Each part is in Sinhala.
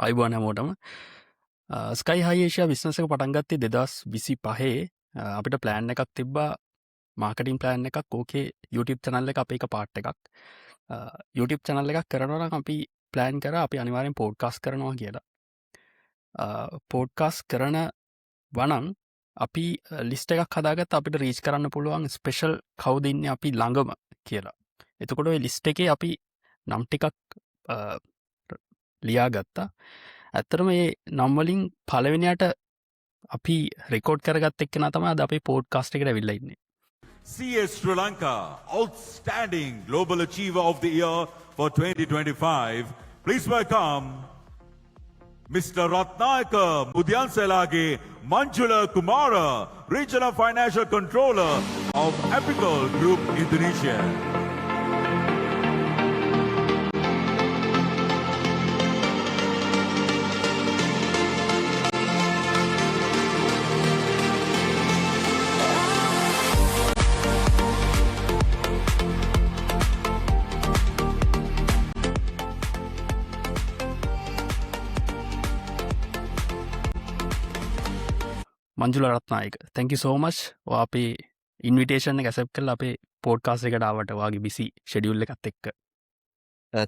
අයිබෝන් හැමෝටම ස්කයි හයිේෂයා විශ්නසක පටන්ගත්තේ 2025 අපිට ප්ලෑන් එකක් තිබ්බා මාකටින් ප්ලෑන් එකක් ඕකේ YouTube චනල්ල එක අප එක පාට් එකක් YouTube චනල්ල එකක් කරනවන අපි ප්ලෑන් කර අපි අනිවාරෙන් පෝඩ්කාස් කරනවා කියලා පෝඩ්කාස් කරන වනං අපි ලිස්ට එකක් හදාගත් අපිට රීච් කරන්න පුළුවන් ස්පෙෂල් කවුදන්න අපි ළඟම කියලා එතකොට ලිස්ට එකේ අපි නම් ටිකක් ලියා ගත්තා ඇත්තරම ඒ නම්වලින් පලවෙනියට අපි රෙකෝඩ් කරගත් එක්කෙන තමයි අද අපේ පෝඩ්කාස්ට් එකට ඇවිල්ලා ඉන්නේ. CS Sri Lanka Outstanding Global Achiever of the Year for 2025. Please welcome Mr. Ratnayaka Mudyanselage Manjula Kumara, Regional Financial Controller of Apical Group Indonesia. Manjula Ratnayake thank you so much අපේ ඉන්විටේෂන් ඇසප් කල් අපේ පෝඩ්කාස් එකට ආවට වගේ බිසි ෂෙඩියුල්ල එකත් එක්ක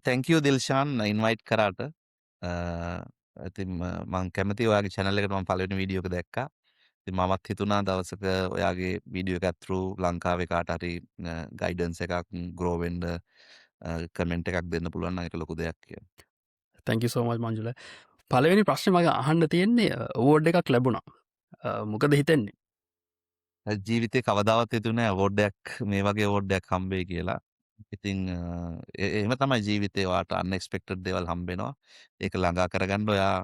තැංකෝ දිල්ශාන් ඉන්වයිට් කරාට ඇති මං කැමති ඔයාගේ චැනල්ල එකට මම පලවෙනි වීඩියෝක දැක්කා ඉතින් මමත් හිතුණා දවසක ඔයාගේ වීඩියෝ එකත් through ලංකාවේ කාට හරි ගයිඩන්ස් එකක් grow වෙන්න කමෙන්ට් එකක් දෙන්න පුළුවන් නම් ඒක ලොකු දෙයක් කියලා. තැන්කි සෝමච් මංජුල පලවෙනි ප්‍රශ්න මගේ අහන්න තියෙන්නේ ඕඩ් එකක් ලැබුණා මොකද හිතෙන්නේ ජීවිතේ කවදාවත් හිතුනේ නැහැ award එකක් මේ වගේ award එකක් හම්බෙයි කියලා. ඉතින් එහෙම තමයි ජීවිතේ ඔයාට unexpected දේවල් හම්බ වෙනවා. ඒක ළඟා කරගන්න ඔයා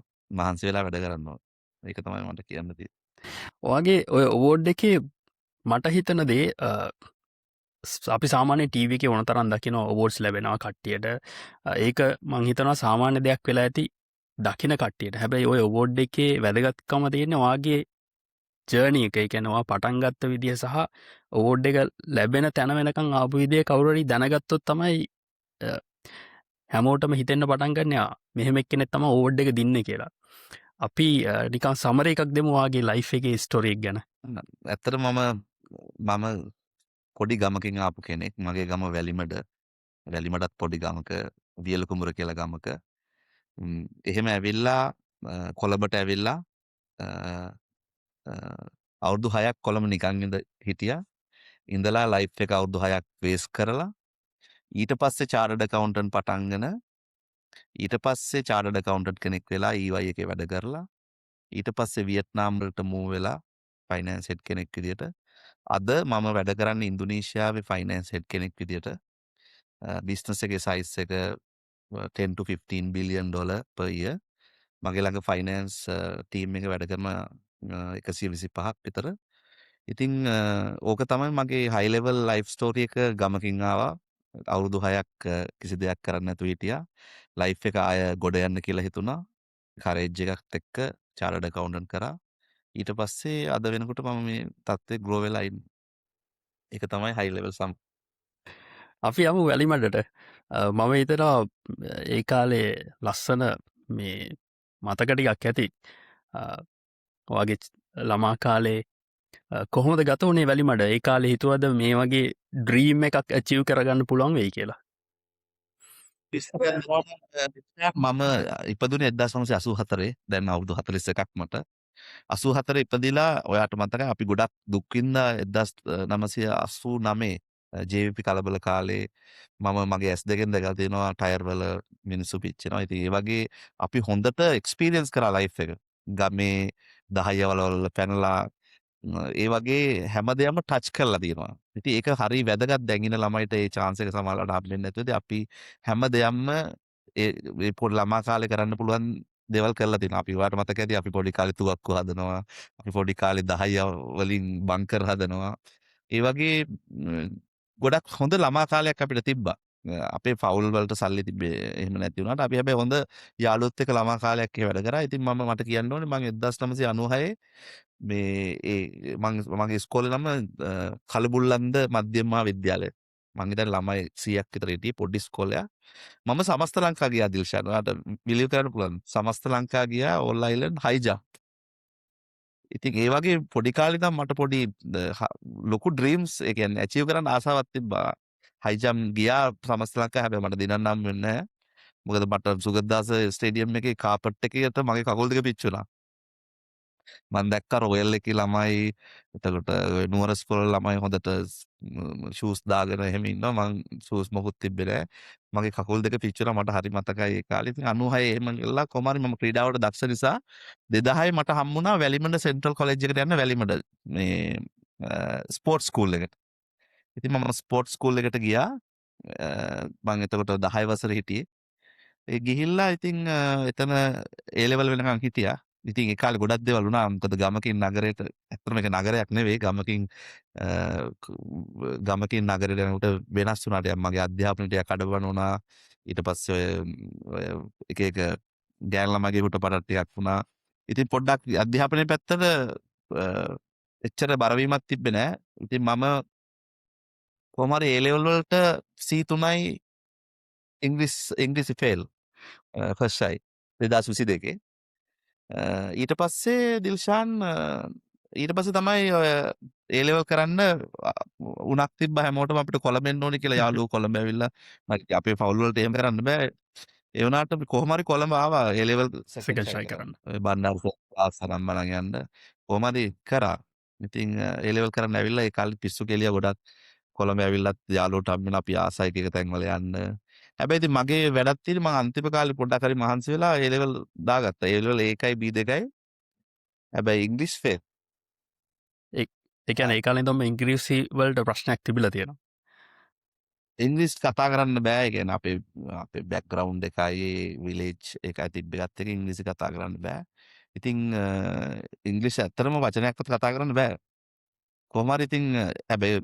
මහන්සි වෙලා වැඩ කරන්න ඕන. ඒක තමයි මට කියන්න තියෙන්නේ. ඔයාගේ ඔය ඕඩ් එකේ මට හිතන දේ අපි සාමාන්‍ය ටීවී එකේ ඕන තරම් දකින අවෝඩ්ස් ලැබෙනවා කට්ටියට ඒක මං හිතනවා සාමාන්‍ය දෙයක් වෙලා ඇති දකින කට්ටියට. හැබැයි ඔය අවෝඩ් එකේ වැදගත්කම තියෙන්නේ ඔයාගේ ජර්නි එක. ඒ කියන්නේ ඔයා පටන් ගත්ත විදිය සහ අවෝඩ් එක ලැබෙන තැන වෙනකන් ආපු විදිය කවුරු හරි දැනගත්තොත් තමයි හැමෝටම හිතෙන්න පටන් ගන්න මෙහෙම එක්කෙනෙක් තමයි අවෝඩ් එක දින්නේ කියලා. අපි නිකන් සමර එකක් දෙමු ඔයාගේ ලයිෆ් එකේ ස්ටෝරි එක ගැන. ඇත්තට මම පොඩි ගමකින් ආපු කෙනෙක්. මගේ ගම වැලිමඩ. වැලිමඩත් පොඩි ගමක වියලකුඹුර කියලා ගමක. එහෙම ඇවිල්ලා කොළඹට ඇවිල්ලා අවුරුදු 6ක් කොළඹ නිකන් හිටියා. ඉඳලා ලයිෆ් එක අවුරුදු 6ක් වේස් කරලා ඊට පස්සේ චාර්ටර්ඩ් ඇකවුන්ටන්ට් පටන්ගෙන ඊට පස්සේ චාර්ටර්ඩ් ඇකවුන්ටන්ට් කෙනෙක් වෙලා EY එකේ වැඩ කරලා ඊට පස්සේ වියට්නාම් වලට මූව් වෙලා ෆයිනෑන්ස් හෙඩ් කෙනෙක් විදියට අද මම වැඩ කරන්නේ ඉන්දුනීසියාවේ ෆයිනෑන්ස් හෙඩ් කෙනෙක් විදියට බිස්නස් එකේ සයිස් එක 10 to 15 billion dollar per year. මගේ ළඟ ෆයිනෑන්ස් ටීම් එක වැඩ කරන 125ක් විතර. ඉතින් ඕක තමයි මගේ හයි ලෙවල් ලයිෆ් ස්ටෝරි එක. ගමකින් ආවා අවුරුදු 6ක් කිසි දෙයක් කරන්න නැතුව හිටියා. ලයිෆ් එක ආය ගොඩ යන්න කියලා හිතුණා. කරේජ් එකත් එක්ක චාර්ටර්ඩ් ඇකවුන්ටන්ට් කරා. ඊට පස්සේ අද වෙනකොට මම මේ තත්ත්වේ ග්‍රෝ වෙලා ඉන්නේ. ඒක තමයි හයි ලෙවල් සම්. අපි යමු වැලිමඩට. මම හිතනවා ඒ කාලේ ලස්සන මේ මතක ටිකක් ඇති. ඔයාගේ ළමා කාලේ කොහොමද ගත වුණේ වැලිමඩ? ඒ කාලේ හිතුවද මේ වගේ ඩ්‍රීම් එකක් අචීව් කරගන්න පුළුවන් වෙයි කියලා? මම ඉපදුනේ 1984. දැන් අවුරුදු 41ක් මට. 84 ඉපදිලා ඔයාට මතකයි අපි ගොඩක් දුක් විඳා 1989 JVP කලබල කාලේ මම මගේ ඇස් දෙකෙන් දැකලා තියෙනවා ටයර් වල මිනිස්සු පිච්චෙනවා. ඉතින් ඒ වගේ අපි හොඳට එක්ස්පීරියන්ස් කරා ලයිෆ් එක. ගමේ 10 වල පැනලා ඒ වගේ හැමදේම ටච් කරලා තියෙනවා. ඉතින් ඒක හරි වැදගත්. දැන් ඉන්න ළමයිට ඒ chance එක සමහරවිට හම්බෙන්නේ නැතුවද අපි හැමදේම ඒ පොඩි ළමා කාලේ කරන්න පුළුවන් දේවල් කරලා තියෙනවා. අපි ඔයාලට මතක ඇති අපි පොඩි කාලේ තුවක්කු හදනවා. අපි පොඩි කාලේ 10 වලින් බංකර් හදනවා. ඒ වගේ ගොඩක් හොඳ ළමා කාලයක් අපිට තිබ්බා. අපේ පවුල් වලට සල්ලි තිබ්බේ එහෙම නැති වුණාට අපි හැබැයි හොඳ යාළුවොත් එක්ක ළමා කාලයක් වැඩ කරා. ඉතින් මට කියන්න ඕනේ මම 1996 මේ මගේ ඉස්කෝලේ නම කලබුල්ලන්ද මධ්‍යම මහා විද්‍යාලය. මං හිතන්නේ ළමයි 100ක් විතර හිටියේ පොඩි ඉස්කෝලයක්. මම සමස්ත ලංකා ගියා දිල්ෂාන්. ඔයාට බිලීව් කරන්න පුළුවන්. සමස්ත ලංකා ගියා ඕල් අයිලන්ඩ් හයි ජම්ප්. ඉතින් ඒ වගේ පොඩි කාලේ ඉඳන් මට පොඩි ලොකු ඩ්‍රීම්ස් ඒ කියන්නේ ඇචීව් කරන්න ආසාවක් තිබ්බා. හයි ජම්ප් ගියා සමස්ත ලංකා හැබැයි මට දිනන්න හම්බ වෙන්නේ නැහැ. මොකද මට සුගතදාස ස්ටේඩියම් එකේ කාපට් එකේට මගේ කකුල් දෙක පිච්චුණා. මම දැක්කා රොයල් එකේ ළමයි එතකොට ඔය නුවර ඉස්කෝලේ ළමයි හොඳට ෂූස් දාගෙන එහෙම ඉන්නවා මං ෂූස් මොකුත් තිබ්බේ නැහැ මගේ කකුල් දෙක පිච්චුණා මට හරි මතකයි ඒ කාලේ ඉතින් 96 එහෙම ගිහලා කොහමරි මම ක්‍රීඩාවට දක්ෂ නිසා 2010 මට හම්බුණා වැලිමඩ සෙන්ට්‍රල් කොලෙජ් එකට යන්න වැලිමඩ මේ ස්පෝර්ට්ස් ස්කූල් එකට ඉතින් මම ස්පෝර්ට්ස් ස්කූල් එකට ගියා මම එතකොට 10 වසරේ හිටියේ ඒ ගිහිල්ලා ඉතින් එතන ඒ ලෙවල් වෙනකන් හිටියා. ඉතින් ඒ කාලේ ගොඩක් දේවල් වුණා. මොකද ගමකින් නගරයට ඇත්තටම ඒක නගරයක් නෙවෙයි. ගමකින් නගරයට යනකොට වෙනස් වුණා ටිකක්. මගේ අධ්‍යාපනය ටිකක් අඩවන වුණා. ඊට පස්සේ ඔය එක එක ගෑන් ළමයිගේ හුටපටක් ටිකක් වුණා. ඉතින් පොඩ්ඩක් අධ්‍යාපනයේ පැත්තට එච්චර බරවීමක් තිබ්බේ නෑ. ඉතින් මම කොහොම හරි ඒ ලෙවල් වලට C3යි ඉංග්‍රීසි ෆේල් ෆස්ට් ට්‍රයි 2022 ඊට පස්සේ දිල්ෂාන් ඊට පස්සේ තමයි ඔය ඒ ලෙවල් කරන්න උණක් තිබ්බ හැමෝටම අපිට කොළඹ එන්න ඕනේ කියලා යාළුවෝ කොළඹ ඇවිල්ලා මම අපේ පවුල් වලට එහෙම කරන්න බෑ ඒ වුණාට කොහොම හරි කොළඹ ආවා ඒ ලෙවල් සෙකන්ඩ් ට්‍රයි කරන්න. ඔය බණ්ඩාර ආසනම් බලන් යන්න කොහොම හරි කරා ඉතින් ඒ ලෙවල් කරන්න ඇවිල්ලා ඒ කාලේ පිස්සු කෙලිය ගොඩක් කොළඹ ඇවිල්ලත් යාළුවෝට හම්බෙන අපි ආසයි එක තැන්වල යන්න හැබැයි ඉතින් මගේ වැඩක් තියෙන්නේ මම අන්තිම කාලේ පොඩ්ඩක් හරි මහන්සි වෙලා ඒ ලෙවල් දාගත්තා. ඒ ලෙවල් A1යි B2යි. හැබැයි ඉංග්‍රීසි ෆේල්. ඒ කියන්නේ ඒ කාලේ ඉඳන්ම ඉංග්‍රීසි වලට ප්‍රශ්නයක් තිබිලා තියෙනවා. ඉංග්‍රීසි කතා කරන්න බෑ. ඒ කියන්නේ අපේ බෑග්ග්‍රවුන්ඩ් එකයි විලේජ් එකයි තිබ්බ එකත් එක්ක ඉංග්‍රීසි කතා කරන්න බෑ. ඉතින් ඉංග්‍රීසි ඇත්තටම වචනයක්වත් කතා කරන්න බෑ. කොහොම හරි ඉතින් හැබැයි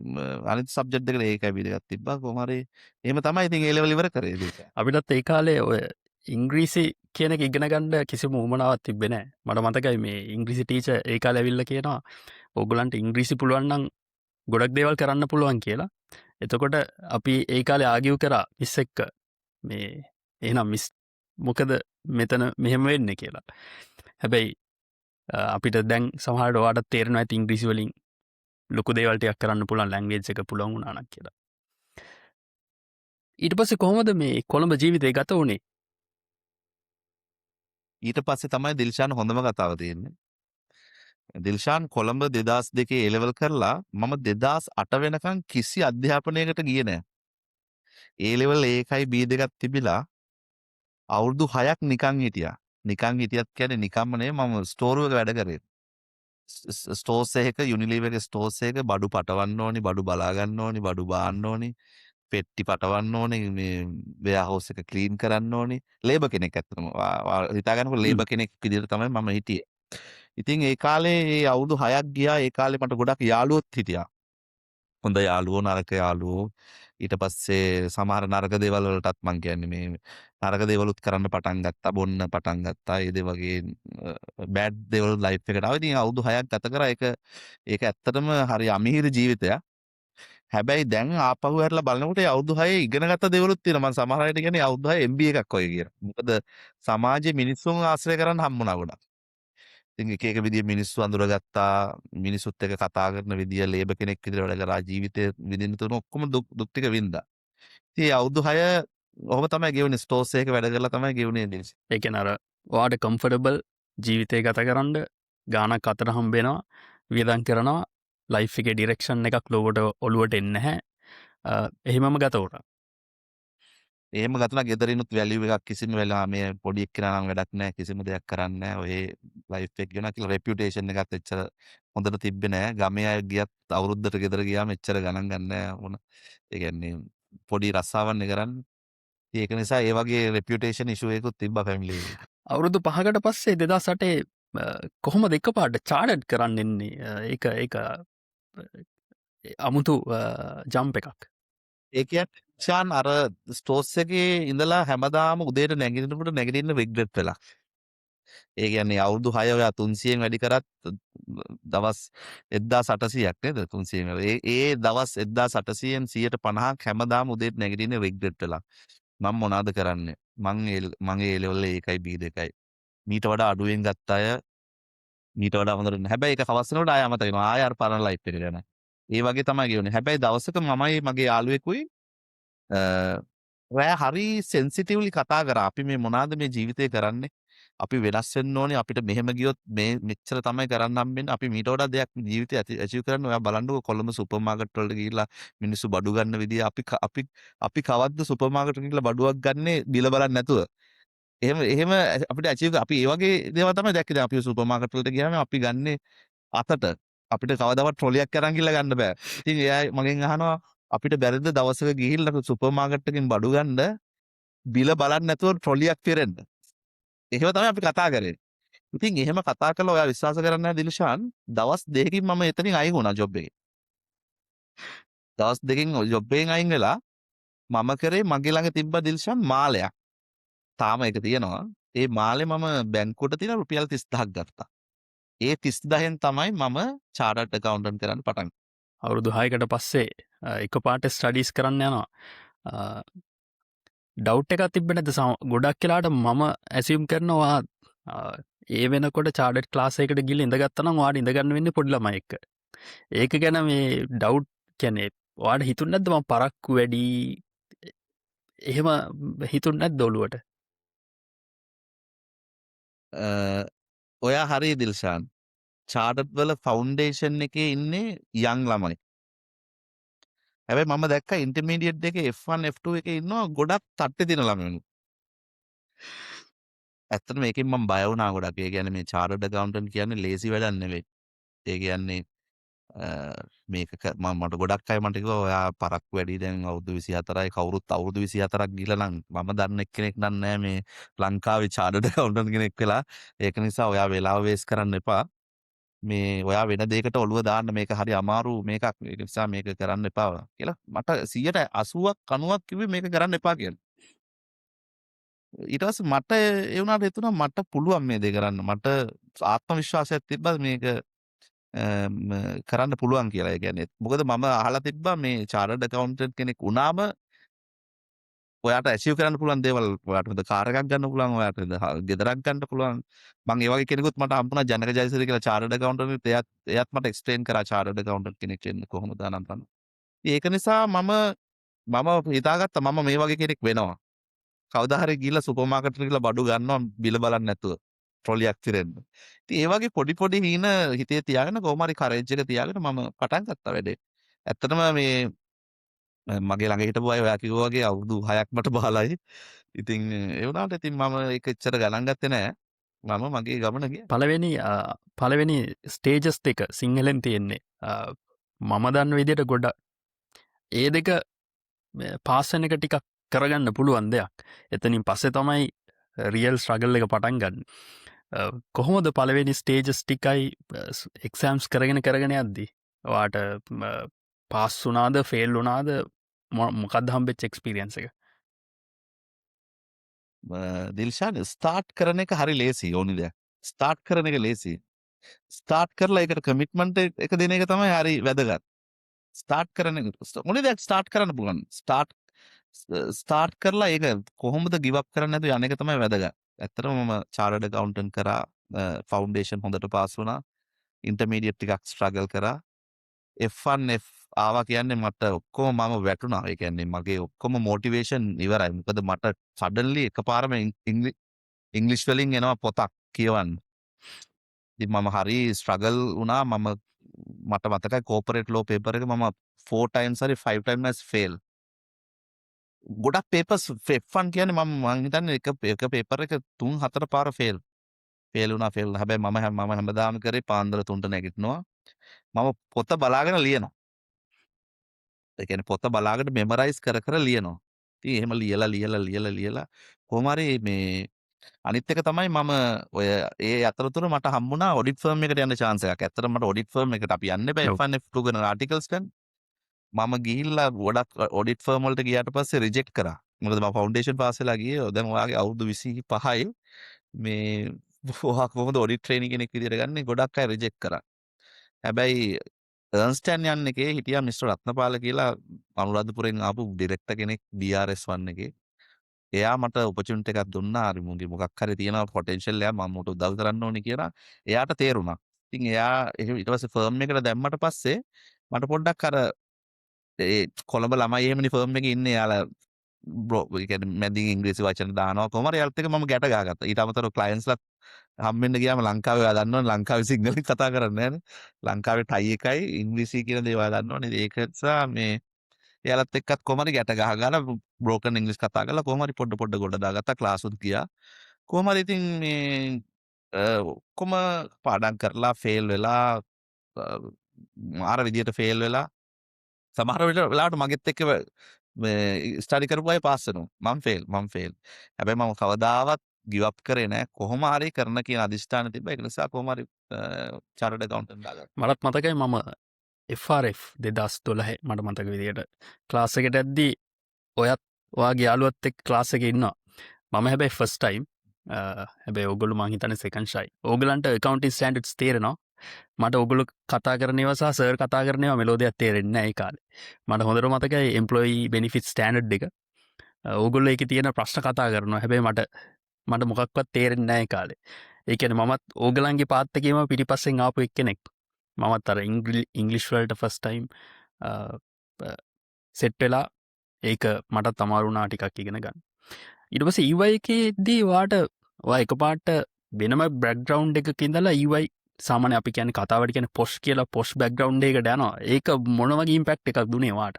අනිත් සබ්ජෙක්ට් දෙකට ඒකයි B2ක් තිබ්බා. කොහොම හරි එහෙම තමයි ඉතින් ඒ ලෙවල් ඉවර කරේ ඒක. අපිටත් ඒ කාලේ ඔය ඉංග්‍රීසි කියන එක ඉගෙන ගන්න කිසිම උවමනාවක් තිබ්බේ නැහැ. මට මතකයි මේ ඉංග්‍රීසි ටීචර් ඒ කාලේ ඇවිල්ලා කියනවා ඕගොල්ලන්ට ඉංග්‍රීසි පුළුවන් නම් ගොඩක් දේවල් කරන්න පුළුවන් කියලා. එතකොට අපි ඒ කාලේ ආගිව් කරා මිස් එක්ක මේ එහෙනම් මිස් මොකද මෙතන මෙහෙම වෙන්නේ කියලා. හැබැයි අපිට දැන් සමහරවිට ඔයාලට තේරෙනවා ඇති ඉංග්‍රීසි වලින් ලොකු දේවල් ටිකක් කරන්න පුළුවන් ලැන්ග්වේජ් එක පුළුවන් වුණා නම් කියලා. ඊට පස්සේ කොහොමද මේ කොළඹ ජීවිතය ගත වුණේ? ඊට පස්සේ තමයි දිල්ෂාන් හොඳම කතාව තියෙන්නේ. දිල්ෂාන් කොළඹ 2002 ඒ ලෙවල් කරලා මම 2008 වෙනකන් කිසි අධ්‍යාපනයකට ගියේ නෑ. ඒ ලෙවල් A1යි B2ක් තිබිලා අවුරුදු 6ක් නිකන් හිටියා. නිකන් හිටියත් කියන්නේ නිකම්ම නෙවෙයි මම ස්ටෝර් එක වැඩ කරේ. ස්ටෝර්ස් එක යුනිලීවර් එක ස්ටෝර්ස් එක බඩු පටවන්න ඕනි, බඩු බලා ගන්න ඕනි, බඩු බාන්න ඕනි, පෙට්ටි පටවන්න ඕනි, මේ වෙයාහවුස් එක ක්ලීන් කරන්න ඕනි. ලේබර් කෙනෙක් ඇත්තටම. හිතා ගන්නකො ලේබර් කෙනෙක් විදිහට තමයි මම හිටියේ. ඉතින් ඒ කාලේ ඒ අවුරුදු 6ක් ගියා. ඒ කාලේ මට ගොඩක් යාළුවොත් හිටියා. හොඳ යාළුවෝ නරක යාළුවෝ ඊට පස්සේ සමහර නරක දේවල් වලටත් මං කියන්නේ මේ නරක දේවලුත් කරන්න පටන් ගත්තා බොන්න පටන් ගත්තා ඒ වගේ බෑඩ් දේවල් ලයිෆ් එකට ආවා ඉතින් අවුරුදු 6ක් ගත කරා ඒක ඇත්තටම හරි අමිහිරි ජීවිතයක් හැබැයි දැන් ආපහු හැරලා බලනකොට ඒ අවුරුදු 6 ඉගෙනගත්ත දේවලුත් තියෙනවා මම සමහර අයට කියන්නේ අවුරුදු 6 MBA එකක් වගේ කියලා මොකද සමාජයේ මිනිස්සුන් ආශ්‍රය කරන්න හම්බුණා ගොඩක් ඉතින් එක එක විදිය මිනිස්සු අඳුරගත්තා මිනිසුත් එක්ක කතා කරන විදිය ලේබර් කෙනෙක් විදියට වැඩ කරා ජීවිතේ විඳින්න තුන ඔක්කොම දුක් ටික වින්දා. ඉතින් අවුරුදු 6 ඔහොම තමයි ගෙවුනේ ස්ටෝර්ස් එකක වැඩ කරලා තමයි ගෙවුනේ දිනසි. ඒ කියන්නේ අර ඔයාට කම්ෆර්ටබල් ජීවිතය ගත කරන්න ගාණක් අතර හම්බ වෙනවා වියදම් කරනවා ලයිෆ් එකේ ඩිරෙක්ෂන් එකක් ලෝකට ඔලුවට එන්නේ නැහැ. එහෙමම ගත වුණා. එහෙම ගතන ගෙදරිනුත් වැලියු එකක් කිසිම වෙලා මේ පොඩි එක්කෙනා නම් වැඩක් නැහැ කිසිම දෙයක් කරන්නේ නැහැ. ඔය ලයිෆ් එක ගෙනා කියලා රෙපියුටේෂන් එකත් එච්චර හොඳට තිබ්බේ නැහැ. ගමේ අය ගියත් අවුරුද්දට ගෙදර ගියාම එච්චර ගණන් ගන්න නැහැ වුණ. ඒ කියන්නේ පොඩි රස්සාවන්නේ කරන්නේ. ඒක නිසා ඒ වගේ රෙපියුටේෂන් ඉෂුව එකකුත් තිබ්බා ෆැමිලි එකේ. අවුරුදු 5කට පස්සේ 2008 කොහොමද එකපාරට චාර්ටඩ් කරන්න එන්නේ? ඒක අමුතු ජම්ප් එකක්. ඒ කියන්නේ ෂාන් අර ස්ටෝර්ස් එකේ ඉඳලා හැමදාම උදේට නැගිටිනකොට නැගිටින්න රිග්‍රෙට් වෙලා. ඒ කියන්නේ අවුරුදු 6 ඔයා 300න් වැඩි කරත් දවස් 1800ක් නේද 300න්. ඒ දවස් 1800න් 150ක් හැමදාම උදේට නැගිටින්නේ රිග්‍රෙට් වෙලා. මම මොනවද කරන්නේ? මගේ ඒ ලෙවල් එකයි B2යි. මීට වඩා අඩුවෙන් ගත්ත අය මීට වඩා හොඳට නෑ. හැබැයි ඒක හවස් වෙනකොට ආය අමතක වෙනවා. ආය අර පරණ ලයිෆ් එකට යනවා. ඒ වගේ තමයි ගෙවන්නේ. හැබැයි දවසක මමයි මගේ යාළුවෙකුයි රෑ හරි සෙන්සිටිව්ලි කතා කරා. අපි මේ මොනවද මේ ජීවිතේ කරන්නේ? අපි වෙනස් වෙන්න ඕනේ. අපිට මෙහෙම ගියොත් මේ මෙච්චර තමයි කරන්න හම්බෙන්නේ. අපි මීට වඩා දෙයක් ජීවිතේ ඇචීව් කරන්න. ඔයා බලන්නකෝ කොළඹ සුපර් මාකට් වලට ගිහිල්ලා මිනිස්සු බඩු ගන්න විදිය අපි කවද්ද සුපර් මාකට් එකට ගිහිල්ලා බඩුවක් ගන්නේ බිල බලන්නේ නැතුව. එහෙම අපිට ඇචීව් අපි ඒ වගේ දේවල් තමයි දැක්කේ. දැන් අපි සුපර් මාකට් වලට ගියාම අපි ගන්නේ අතට. අපිට කවදාවත් ට්‍රොලියක් අරන් ගිහලා ගන්න බෑ. ඉතින් එයා මගෙන් අහනවා අපිට බැරිද දවසක ගිහිල්ලා සුපර් මාකට් එකකින් බඩු ගන්න බිල බලන්නේ නැතුව ට්‍රොලියක් පෙරෙන්න. එහෙම තමයි අපි කතා කරේ. ඉතින් එහෙම කතා කළා ඔයා විශ්වාස කරන්නේ නැහැ දිල්ෂාන් දවස් දෙකකින් මම එතනින් අයින් වුණා ජොබ් එකේ. දවස් දෙකකින් ජොබ් එකෙන් අයින් වෙලා මම කරේ මගේ ළඟ තිබ්බ දිල්ෂාන් මාලයක්. තාම ඒක තියෙනවා. ඒ මාලේ මම බැංකුවට තියලා රුපියල් 30000ක් ගත්තා. ඒ 30000න් තමයි මම චාර්ටර්ඩ් ඇකවුන්ටන්ට් කරන්න පටන් අවුරුදු 6කට පස්සේ එකපාරට ස්ටඩීස් කරන්න යනවා. ඩවුට් එකක් තිබ්බේ නැද්ද? ගොඩක් වෙලාවට මම ඇසියුම් කරනවා ඒ වෙනකොට චාර්ටර්ඩ් ක්ලාස් එකකට ගිහලා ඉඳගත්තා නම් ඔයාට ඉඳගන්න වෙන්නේ පොඩි ළමයි එක්ක. ඒක ගැන මේ ඩවුට් කියන්නේ ඔයාට හිතුන්නේ නැද්ද මම පරක්කු වැඩි එහෙම හිතුන්නේ නැද්ද ඔළුවට? ඔයා හරි දිල්ෂාන්. චාර්ටර්ඩ් වල ෆවුන්ඩේෂන් එකේ ඉන්නේ යං ළමයි. හැබැයි මම දැක්කා ඉන්ටර්මීඩියට් එකේ F1 F2 එකේ ඉන්නවා ගොඩක් තට්ටේ තියෙන ළමයිනු. ඇත්තටම මේකෙන් මම බය වුණා ගොඩක්. ඒ කියන්නේ මේ චාර්ටර්ඩ් ඇකවුන්ටන්ට් කියන්නේ ලේසි වැඩක් නෙවෙයි. ඒ කියන්නේ මට ගොඩක් අය මට කිව්වා ඔයා පරක්කු වැඩි දැන් අවුරුදු 24යි කවුරුත් අවුරුදු 24ක් ගිහලා නම් මම දන්න එක්කෙනෙක් නෑ මේ ලංකාවේ චාර්ටර්ඩ් ඇකවුන්ටන්ට් කෙනෙක් වෙලා. ඒක නිසා ඔයා වෙලාව වේස් කරන්න එපා. මේ ඔයා වෙන දෙයකට ඔළුව දාන්න මේක හරි අමාරු මේකක්. ඒක නිසා මේක කරන්න එපා කියලා මට 80ක් 90ක් කිව්වේ මේක කරන්න එපා කියලා. ඊට පස්සේ මට ඒ වුණාට හිතුණා මට පුළුවන් මේ දේ කරන්න. මට ආත්ම විශ්වාසයක් තිබ්බා මේක කරන්න පුළුවන් කියලා. ඒ කියන්නේ මොකද මම අහලා තිබ්බා මේ චාර්ටර්ඩ් ඇකවුන්ටන්ට් කෙනෙක් වුණාම ඔයාට ඇචීව් කරන්න පුළුවන් දේවල් ඔයාට හොඳ කාර් එකක් ගන්න පුළුවන් ඔයාට ගෙදරක් ගන්න පුළුවන්. මම ඒ වගේ කෙනෙකුත් මට හම්බුණා ජනක ජයසිරි කියලා චාර්ටර්ඩ් ඇකවුන්ටන්ට් එයාත් මට එක්ස්ප්ලেইন කරා චාර්ටර්ඩ් ඇකවුන්ටන්ට් කෙනෙක් වෙන්න කොහොමද අනන්තන. ඒක නිසා මම හිතාගත්තා මම මේ වගේ කෙනෙක් වෙනවා. කවදා හරි ගිහලා සුපර් මාකට් එකට ගිහලා බඩු ගන්නවා බිල බලන්නේ නැතුව ට්‍රොලියක් තිරෙන්න. ඉතින් ඒ වගේ පොඩි හීන හිතේ තියාගෙන කොහොම හරි කරේජ් එක තියාගෙන මම පටන් ගත්තා වැඩේ. ඇත්තටම මේ මගේ ළඟ හිටපු අය ඔයා කිව්වා වගේ අවුරුදු 6ක් මට බාලයි. ඉතින් ඒ වුණාට ඉතින් මම ඒක එච්චර ගණන් ගත්තේ නෑ. මම මගේ ගමන ගියා. පළවෙනි ස්ටේජස් දෙක සිංහලෙන් තියෙන්නේ. මම දන්න විදිහට ගොඩ ඒ දෙක පාස් වෙන එක ටිකක් කරගන්න පුළුවන් දෙයක්. එතනින් පස්සේ තමයි රියල් ස්ට්‍රගල් එක පටන් ගන්න. කොහොමද පළවෙනි ස්ටේජස් ටිකයි එක්සෑම්ස් කරගෙන යද්දී ඔයාට පාස් වුණාද ෆේල් වුණාද මොකක්ද හම්බෙච්ච එක්ස්පීරියන්ස් එක? දිල්ෂාන් ස්ටාර්ට් කරන එක හරි ලේසි ඕනි දෙයක්. ස්ටාර්ට් කරන එක ලේසි. ස්ටාර්ට් කරලා ඒකට කමිට්මන්ට් එක දෙන එක තමයි හරි වැදගත්. ස්ටාර්ට් කරන එක ඕනි දෙයක් ස්ටාර්ට් කරන්න පුළුවන්. ස්ටාර්ට් කරලා ඒක කොහොමද ගිව් අප් කරන්නේ නැතුව යන එක තමයි වැදගත්. ඇත්තටම මම චාර්ටර්ඩ් ඇකවුන්ටන්ට් කරා ෆවුන්ඩේෂන් හොඳට පාස් වුණා. ඉන්ටර්මීඩියට් ටිකක් ස්ට්‍රගල් කරා. F1 F ආවා කියන්නේ මට ඔක්කොම මම වැටුණා. ඒ කියන්නේ මගේ ඔක්කොම මොටිවේෂන් ඉවරයි. මොකද මට සඩන්ලි එකපාරම ඉංග්ලිෂ් වලින් එනවා පොතක් කියවන්න. ඉතින් මම හරි ස්ට්‍රගල් වුණා. මට මතකයි කෝපරේට් ලෝ පේපර් එක මම 4 times හරි 5 times fail. ගොඩක් පේපර්ස් F1 කියන්නේ මම හිතන්නේ එක පේපර් එක 3-4 පාර fail වුණා. හැබැයි මම හැමදාම කරේ පාන්දර 3ට නැගිටිනවා. මම පොත බලාගෙන ලියනවා. ඒ කියන්නේ පොත බලාගෙන මෙමරයිස් කර ලියනවා. ඉතින් එහෙම ලියලා කොහොම හරි මේ අනිත් එක තමයි මම ඔය ඒ අතරතුර මට හම්බුණා ඔඩිට් ෆර්ම් එකට යන්න chance එකක්. ඇත්තටම මට ඔඩිට් ෆර්ම් එකට අපි යන්න බෑ F1 F2 ගැන ආටිකල්ස් ගන්න. මම ගිහිල්ලා ගොඩක් ඔඩිට් ෆර්ම් වලට ගියාට පස්සේ රිජෙක්ට් කරා. මොකද මම ෆවුන්ඩේෂන් පාස් වෙලා ගියේ දැන් ඔයාගේ අවුරුදු 25යි මේ ඔයා කොහොමද ඔඩිට් ට්‍රේනි කෙනෙක් විදිහට ගන්නේ? ගොඩක් අය රිජෙක්ට් කරා. හැබැයි අර්න්ස්ට් ඇන්ඩ් යන් එකේ හිටියා මිස්ටර් රත්නපාල කියලා අනුරාධපුරෙන් ආපු ඩිරෙක්ටර් කෙනෙක් DRS1 එකේ. එයා මට ඔපචුනිටි එකක් දුන්නා. හරි මුගේ මොකක් හරි තියෙනවා පොටෙන්ෂල් එකක් මම උට උදව් කරන්න ඕනේ කියලා. එයාට තේරුණා. ඉතින් එයා ඊට පස්සේ ෆර්ම් එකට දැම්මට පස්සේ මට පොඩ්ඩක් අර ඒ කොළඹ ළමයි එහෙමනේ ෆර්ම් එකේ ඉන්නේ. යාලා ඒ කියන්නේ මැදින් ඉංග්‍රීසි වචන දානවා කොහමද යාළුත් එක්ක මම ගැට ගහගත්තා. ඊට අමතරව ක්ලයන්ට්ස්ලාත් හම්බෙන්න ගියාම ලංකාවේ ඔයා දන්නවනේ ලංකාවේ සිග්නල් කතා කරන්නේ නැහනේ. ලංකාවේ ටයි එකයි ඉංග්‍රීසි කියන දේ ඔයා දන්නවනේ. ඒක නිසා මේ එයාලත් එක්කත් කොහොම හරි ගැට ගහගලා බ්‍රෝකන් ඉංග්‍රීසි කතා කරලා කොහොම හරි පොඩ ගොඩ දාගත්තා. ක්ලාස් උත් ගියා. කොහොම හරි ඉතින් මේ ඔක්කොම පාඩම් කරලා ෆේල් වෙලා මාර විදියට ෆේල් වෙලා සමහර වෙලාවට මගෙත් එක්ක මේ ස්ටඩි කරපු අය පාස් වෙනවා. මම ෆේල්. හැබැයි මම කවදාවත් ගිව් අප් කරේ නැහැ. කොහොම හරි කරන කියන අදිෂ්ඨාන තිබ්බා. ඒක නිසා කොහොම හරි චාර්ටර්ඩ් ඇකවුන්ටන්ට් දාගත්තා. මටත් මතකයි මම FRF 2012 මට මතක විදියට ක්ලාස් එකට ඇද්දී ඔයත් ඔයාගේ යාළුවත් එක්ක ක්ලාස් එකේ ඉන්නවා. මම හැබැයි ෆස්ට් ටයිම් හැබැයි ඕගොල්ලෝ මං හිතන්නේ සෙකන්ඩ් ෂයි. ඕගලන්ට accounting standards තේරෙනවා. මට ඔගොල්ලෝ කතා කරන ඒවා සහ සර් කතා කරන ඒවා මෙලෝ දෙයක් තේරෙන්නේ නැහැ ඒ කාලේ. මට හොඳට මතකයි employee benefit standard එක. ඕගොල්ලෝ ඒකේ තියෙන ප්‍රශ්න කතා කරනවා. හැබැයි මට මොකක්වත් තේරෙන්නේ නැහැ ඒ කාලේ. ඒ කියන්නේ මමත් ඕගලන්ගේ පාත් එකේම පිටිපස්සෙන් ආපු එක්කෙනෙක්. මමත් අර ඉංග්ලිෂ් වලට ෆස්ට් ටයිම් සෙට් වෙලා ඒක මටත් අමාරු වුණා ටිකක් ඉගෙන ගන්න. ඊට පස්සේ EY එකේදී ඔයා එකපාරට වෙනම බෑග්ග්‍රවුන්ඩ් එකක ඉඳලා EY සාමාන්‍ය අපි කියන්නේ කතාවට කියන්නේ පොෂ් කියලා පොෂ් බෑග්ග්‍රවුන්ඩ් එකකට යනවා. ඒක මොන වගේ ඉම්පැක්ට් එකක් දුන්නේ ඔයාට?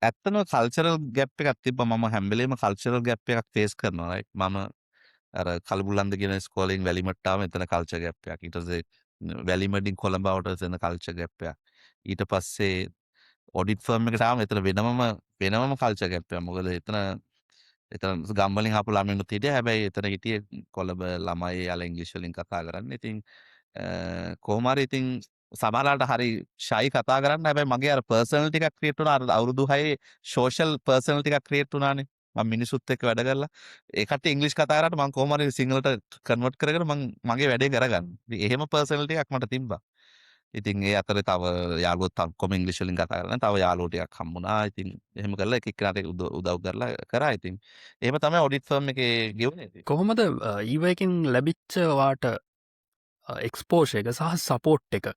ඇත්තම කල්චරල් ගැප් එකක් තිබ්බා. මම හැම වෙලේම කල්චරල් ගැප් එකක් ෆේස් කරනවා. රයිට්. මම අර කලබුල්ලන්ද කියන ස්කෝලෙන් වැලිමට්ට ආවම එතන කල්චර් ගැප් එකක්. ඊට පස්සේ වැලිමඩින් කොළඹ ආවට එතන කල්චර් ගැප් එකක්. ඊට පස්සේ ඔඩිට් ෆර්ම් එකට ආවම එතන වෙනමම කල්චර් ගැප් එකක්. මොකද එතන ගම්වලින් ආපු ළමයිනුත් හිටියා. හැබැයි එතන හිටියේ කොළඹ ළමයි යාලා ඉංග්‍රීසි වලින් කතා කරන්නේ. ඉතින් කොහොම හරි ඉතින් සමහරවිට හරි ෂයි කතා කරන්න. හැබැයි මගේ අර පර්සනැලිටි එකක් ක්‍රියේට් වුණා. අර අවුරුදු 6 සෝෂල් පර්සනැලිටි එකක් ක්‍රියේට් වුණානේ. මම මිනිසුත් එක්ක වැඩ කරලා ඒ කට්ටිය ඉංග්‍රීසි කතා කරාට මම කොහොම හරි සිංහලට කන්වර්ට් කරගෙන මගේ වැඩේ කරගන්න. ඉතින් එහෙම පර්සනැලිටි එකක් මට තිබ්බා. ඉතින් ඒ අතරේ තව යාළුවොත් ඔක්කොම ඉංග්‍රීසි වලින් කතා කරනවා. තව යාළුවෝ ටිකක් හම්බුණා. ඉතින් එහෙම කරලා එක එක්කෙනාට උදව් කරලා කරා. ඉතින් එහෙම තමයි ඔඩිට් ෆර්ම් එකේ ගෙවුනේ. කොහොමද EY එකෙන් ලැබිච්ච ඔයාට එක්ස්පෝෂර් එක සහ සපෝට් එක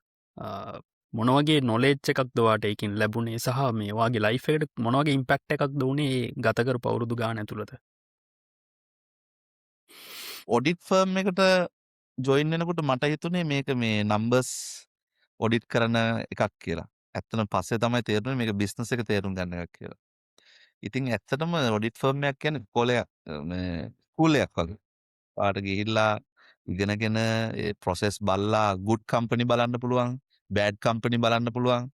මොන වගේ නොලෙජ් එකක්ද ඔයාට ඒකෙන් ලැබුණේ සහ මේ ඔයාගේ ලයිෆ් එකට මොන වගේ ඉම්පැක්ට් එකක්ද උනේ ගත කරපු අවුරුදු ගාන ඇතුළත? ඔඩිට් ෆර්ම් එකට ජොයින් වෙනකොට මට හිතුනේ මේක මේ නම්බර්ස් ඔඩිට් කරන එකක් කියලා. ඇත්තටම පස්සේ තමයි තේරුනේ මේක බිස්නස් එක තේරුම් ගන්න එකක් කියලා. ඉතින් ඇත්තටම ඔඩිට් ෆර්ම් එකක් කියන්නේ කොලයක් මේ ස්කූල් එකක් වගේ. පාට ගිහිල්ලා ඉගෙනගෙන ඒ ප්‍රොසෙස් බලලා ගුඩ් කම්පැනි බලන්න පුළුවන්, බෑඩ් කම්පැනි බලන්න පුළුවන්,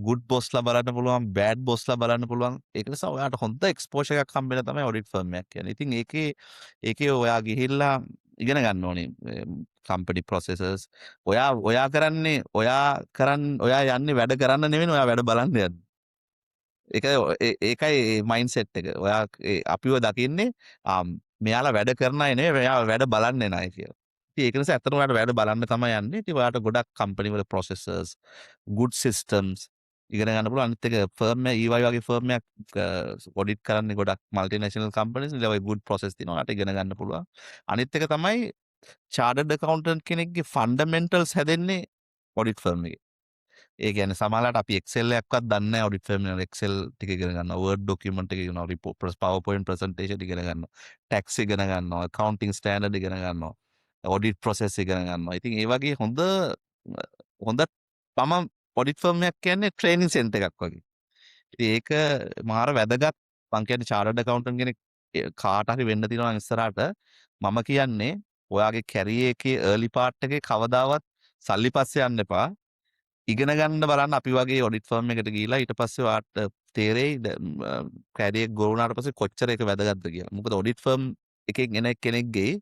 ගුඩ් බොස්ලා බලන්න පුළුවන්, බෑඩ් බොස්ලා බලන්න පුළුවන්. ඒක නිසා ඔයාට හොඳ එක්ස්පෝෂර් එකක් හම්බෙන තමයි ඔඩිට් ෆර්ම් එකක් කියන්නේ. ඉතින් ඒකේ ඔයා ගිහිල්ලා ඉගෙන ගන්න ඕනේ කම්පැනි ප්‍රොසෙසර්ස්. ඔයා යන්නේ වැඩ කරන්න නෙවෙයි ඔයා වැඩ බලන්න යන්නේ. ඒකයි මයින්ඩ්සෙට් එක. ඔයා අපිව දකින්නේ මෙයාලා වැඩ කරන අය නෙවෙයි මෙයාලා වැඩ බලන්න එන අය කියලා. ඉතින් ඒක නිසා ඇත්තටම ඔයාලා වැඩ බලන්න තමයි යන්නේ. ඉතින් ඔයාට ගොඩක් කම්පැනි වල ප්‍රොසෙසර්ස්, ගුඩ් සිස්ටම්ස් ඉගෙන ගන්න පුළුවන්. අනිත් එක ෆර්ම් එක EY වගේ ෆර්ම් එකක් ඔඩිට් කරන්නේ ගොඩක් මල්ටිනේෂනල් කම්පැනිස්. ඉතින් ඔය ගුඩ් ප්‍රොසෙස් තියෙනවා. ඔයාට ඉගෙන ගන්න පුළුවන්. අනිත් එක තමයි චාර්ටර්ඩ් ඇකවුන්ටන්ට් කෙනෙක්ගේ ෆන්ඩමෙන්ටල්ස් හැදෙන්නේ ඔඩිට් ෆර්ම් එකේ. ඒ කියන්නේ සමහරවිට අපි Excel එකක්වත් දන්නේ නැහැ ඔඩිට් ෆර්ම් එකේ Excel ටික ඉගෙන ගන්නවා. Word document එක ඉගෙන ගන්නවා. report PowerPoint presentation ඉගෙන ගන්නවා. tax ඉගෙන ගන්නවා. accounting standard ඉගෙන ගන්නවා. ඔඩිට් process ඉගෙන ගන්නවා. ඉතින් ඒ වගේ හොඳ මම ඔඩිට් ෆර්ම් එකක් කියන්නේ ට්‍රේනින් සෙන්ටර් එකක් වගේ. ඉතින් ඒක මාර වැදගත්. මං කියන්නේ චාර්ටර්ඩ් ඇකවුන්ටන්ට් කෙනෙක් කාට හරි වෙන්න තියෙනවා නම් ඉස්සරහට මම කියන්නේ ඔයාගේ කැරියර් එකේ early part එකේ කවදාවත් සල්ලි පස්සේ යන්න එපා. ඉගෙන ගන්න බලන්න අපි වගේ ඔඩිට් ෆර්ම් එකට ගිහිලා ඊට පස්සේ ඔයාට තේරෙයි කැරියර් ගෝ වුණාට පස්සේ කොච්චර ඒක වැදගත්ද කියලා. මොකද ඔඩිට් ෆර්ම් එකෙන් එන කෙනෙක්ගේ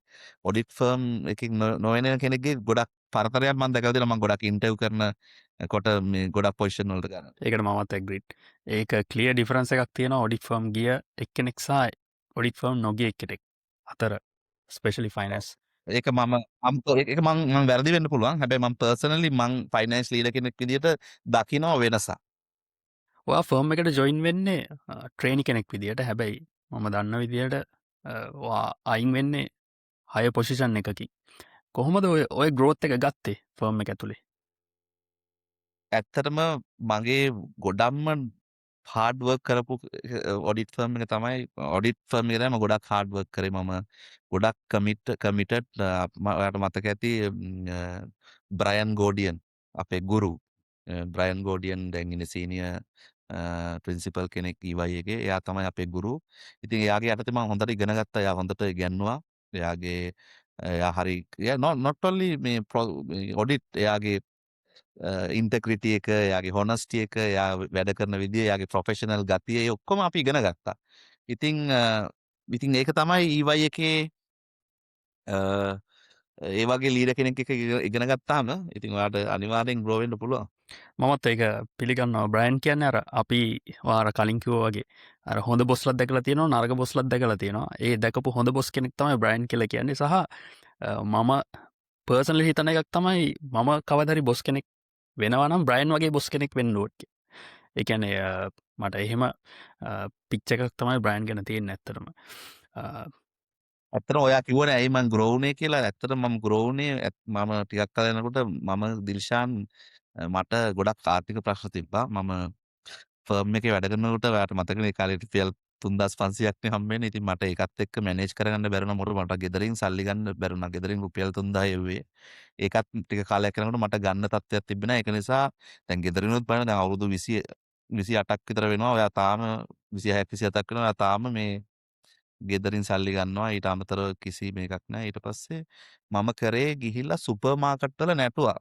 ඔඩිට් ෆර්ම් එකකින් නොවන කෙනෙක්ගේ ගොඩක් පරතරයක් මම දැකලා තියෙනවා. මම ගොඩක් ඉන්ටර්විව් කරනකොට මේ ගොඩක් පොසිෂන් වලට ගන්නවා. ඒකට මමත් ඇග්‍රීඩ්. ඒක ක්ලියර් ඩිෆරන්ස් එකක් තියෙනවා ඔඩිට් ෆර්ම් ගිය එක්කෙනෙක් සහ ඔඩිට් ෆර්ම් නොගිය එක්කෙනෙක් අතර. Specially finance. ඒක ඒක මං වැරදි වෙන්න පුළුවන්. හැබැයි මං පර්සනලි මං ෆයිනෑන්ස් ලීඩර් කෙනෙක් විදිහට දකිනවා වෙනසක්. ඔයා ෆර්ම් එකට ජොයින් වෙන්නේ ට්‍රේනි කෙනෙක් විදිහට. හැබැයි මම දන්න විදිහට අයින් වෙන්නේ හය පොසිෂන් එකකි. කොහොමද ඔය ග්‍රෝත් එක ගත්තේ ෆර්ම් එක ඇතුළේ? ඇත්තටම මගේ ගොඩක්ම හාඩ් වර්ක් කරපු ඔඩිට් ෆර්ම් එක තමයි ඔඩිට් ෆර්ම් එකේ තමයි මම ගොඩක් හාඩ් වර්ක් කරේ. මම ගොඩක් කමිටඩ්. ඔයාලට මතක ඇති බ්‍රයන් ගෝඩියන් අපේ ගුරු. බ්‍රයන් ගෝඩියන් දැන් ඉන්නේ සීනියර් ප්‍රින්සිපල් කෙනෙක් EY එකේ. එයා තමයි අපේ ගුරු. ඉතින් එයාගේ යටතේ මම හොඳට ඉගෙන ගත්තා. එයා හොඳට ඉගැන්නුවා. එයා හරි not only මේ ඔඩිට් එයාගේ ඉන්ටෙග්‍රිටි එක, එයාගේ හොනස්ටි එක, එයා වැඩ කරන විදිය, එයාගේ ප්‍රොෆෙෂනල් ගතිය ඒ ඔක්කොම අපි ඉගෙන ගත්තා. ඉතින් ඒක තමයි EY එකේ ඒ වගේ ලීඩර් කෙනෙක් එක ඉගෙන ගත්තාම ඉතින් ඔයාලට අනිවාර්යෙන් ග්‍රෝ වෙන්න පුළුවන්. මමත් ඒක පිළිගන්නවා. බ්‍රයන් කියන්නේ අර අපි වාර කලින් කිව්වා වගේ අර හොඳ බොස්ලත් දැකලා තියෙනවා, නරක බොස්ලත් දැකලා තියෙනවා. ඒ දැකපු හොඳ බොස් කෙනෙක් තමයි බ්‍රයන් කියලා කියන්නේ. සහ මම පර්සනලි හිතන එකක් තමයි මම කවදා හරි බොස් කෙනෙක් වෙනවා නම් බ්‍රයන් වගේ බොස් කෙනෙක් වෙන්න ඕනේ කියලා. ඒ කියන්නේ මට එහෙම පිච් එකක් තමයි බ්‍රයන් ගැන තියෙන්නේ ඇත්තටම. ඇත්තටම ඔයා කිව්වනේ ඇයි මං ග්‍රෝ වුනේ කියලා. ඇත්තටම මම ග්‍රෝ වුනේ මම ටිකක් කල යනකොට මම දිල්ෂාන් මට ගොඩක් ආර්ථික ප්‍රශ්න තිබ්බා. මම ෆර්ම් එකේ වැඩ කරනකොට ඔයාලට මතකනේ ඒ කාලේ රුපියල් 3500ක් නේ හම්බෙන්නේ. ඉතින් මට ඒකත් එක්ක මැනේජ් කරගන්න බැරුණා. මට ගෙදරින් සල්ලි ගන්න බැරුණා. ගෙදරින් රුපියල් 3000 එව්වේ. ඒකත් ටික කාලයක් යනකොට මට ගන්න තත්ත්වයක් තිබ්බේ නැහැ. ඒක නිසා දැන් ගෙදරිනුත් බලන්න දැන් අවුරුදු 28ක් විතර වෙනවා. ඔයා තාම 26ක් 27ක් වෙනවා. ඔයා තාම මේ ගෙදරින් සල්ලි ගන්නවා. ඊට අමතරව කිසි මේකක් නැහැ. ඊට පස්සේ මම කරේ ගිහිල්ලා සුපර් මාකට් වල නැටුවා.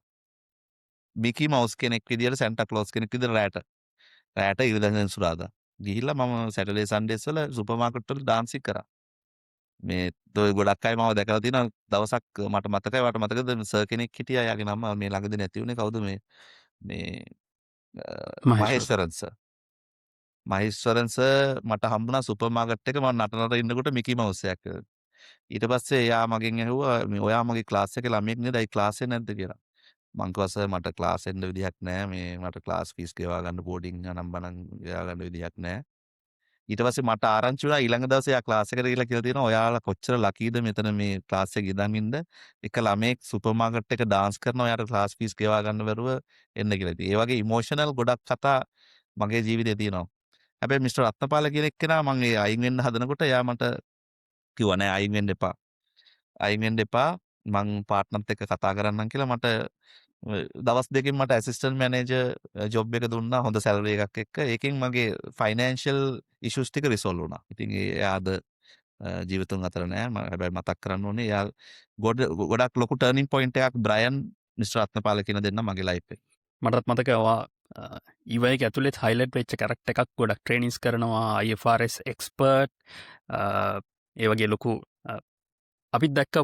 මිකි මවුස් කෙනෙක් විදියට සැන්ටා ක්ලෝස් කෙනෙක් විදියට රැට ඉරිදා සෙනසුරාදා ගිහිල්ලා මම සැටර්ඩේ සන්ඩේස් වල සුපර් මාකට් වල ඩාන්සින් කරා. මේ ගොඩක් අය මාව දැකලා තියෙනවා. දවසක් මට මතකයි. වට මතකද සර් කෙනෙක් හිටියා. එයාගේ නම මේ ළඟදී නැති වුණේ. කවුද මේ මහේශ්වරන් සර්. මහේශ්වරන් සර් මට හම්බුණා සුපර් මාකට් එක මම නටනට ඉන්නකොට මිකි මවුස් එකක්. ඊට පස්සේ එයා මගෙන් ඇහුවා මේ ඔයා මගේ ක්ලාස් එකේ ළමයෙක් නේද? අයි ක්ලාස් එක නැද්ද කියලා. මං කිව්වා සර් මට ක්ලාස් එන්න විදිහක් නැහැ. මේ මට ක්ලාස් ෆීස් ගෙවා ගන්න බෝඩින් අනම් බනම් ගෙවා ගන්න විදිහක් නැහැ. ඊට පස්සේ මට ආරංචි වුණා ඊළඟ දවසේ යා ක්ලාස් එකට ගිහලා කියලා තියෙනවා ඔයාලා කොච්චර ලකීද මෙතන මේ ක්ලාස් එක ඉඳන් ඉන්න එක ළමයෙක් සුපර් මාකට් එක ඩාන්ස් කරනවා ඔයාට ක්ලාස් ෆීස් ගෙවා ගන්න බැරුව එන්න කියලා. ඉතින් ඒ වගේ ඉමෝෂනල් ගොඩක් කතා මගේ ජීවිතේ තියෙනවා. හැබැයි මිස්ටර් රත්නපාල කියන එක්කෙනා මම ඒ අයින් වෙන්න හදනකොට එයා මට කිව්වා නෑ අයින් වෙන්න එපා. අයින් වෙන්න එපා. මං පාර්ට්නර්ත් එක්ක කතා කරන්නම් කියලා මට දවස් දෙකකින් මට ඇසිස්ටන්ට් මැනේජර් ජොබ් එක දුන්නා හොඳ සැලරි එකක් එක්ක. ඒකෙන් මගේ ෆයිනෑන්ෂල් ඉෂුස් ටික රිසෝල්ව් වුණා. ඉතින් එයා අද ජීවිතුන් අතර නෑ. මම හැබැයි මතක් කරන්න ඕනේ එයා ගොඩක් ලොකු ටර්නින් පොයින්ට් එකක් බ්‍රයන් මිස්ටර් රත්නපාල කියන දෙන්නා මගේ ලයිෆ් එකේ. මටත් මතකවා EY එක ඇතුළෙත් හයිලයිට් වෙච්ච කැරක්ටර් එකක් ගොඩක් ට්‍රේනින්ග්ස් කරනවා IFRS එක්ස්පර්ට් ඒ වගේ ලොකු අපිත් දැක්ක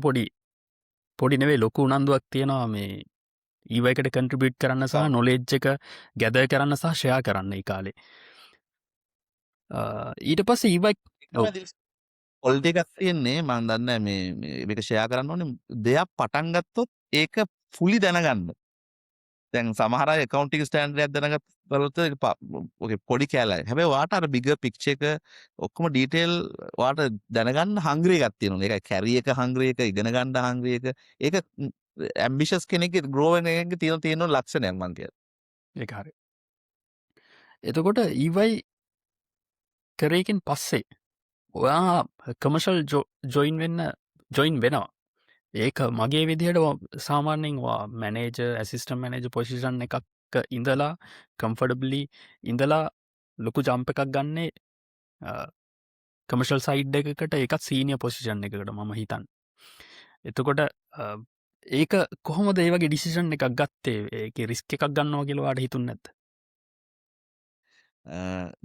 පොඩි නෙවෙයි ලොකු උනන්දුවක් තියෙනවා මේ EY එකට කන්ට්‍රිබියුට් කරන්න සහ නොලෙජ් එක ගැදර් කරන්න සහ ෂෙයා කරන්න ඒ කාලේ. ඊට පස්සේ EY පොල්ටි එකක් තියෙන්නේ මම දන්නේ මේ මේක ෂෙයා කරන්න ඕනේ දෙයක් පටන් ගත්තොත් ඒක ෆුලි දැනගන්න. දැන් සමහර අය accounting standard එකක් දැනගත් බලුත් ඔකේ පොඩි කැලයි. හැබැයි ඔයාට අර bigger picture එක ඔක්කොම detail ඔයාට දැනගන්න hungry එකක් තියෙනවා. ඒකයි carry එක hungry එක ඉගෙන ගන්න hungry එක. ඒක ambitious කෙනෙක්ගේ grow වෙන එකේ තියෙන ලක්ෂණයක් මං කියනවා. ඒක හරි. එතකොට EY කරේකින් පස්සේ ඔයා කමර්ෂල් ජොයින් වෙනවා. ඒක මගේ විදිහට සාමාන්‍යයෙන් මැනේජර් ඇසිස්ටන්ට් මැනේජර් පොසිෂන් එකක ඉඳලා කම්ෆර්ටබ්ලි ඉඳලා ලොකු ජම්ප් එකක් ගන්නේ කමර්ෂල් සයිඩ් එකකට ඒකත් සීනියර් පොසිෂන් එකකට මම හිතන්නේ. එතකොට ඒක කොහොමද ඒ වගේ ඩිසිෂන් එකක් ගත්තේ? ඒකේ රිස්ක් එකක් ගන්නවා කියලා ඔයාලට හිතුන්නේ නැද්ද?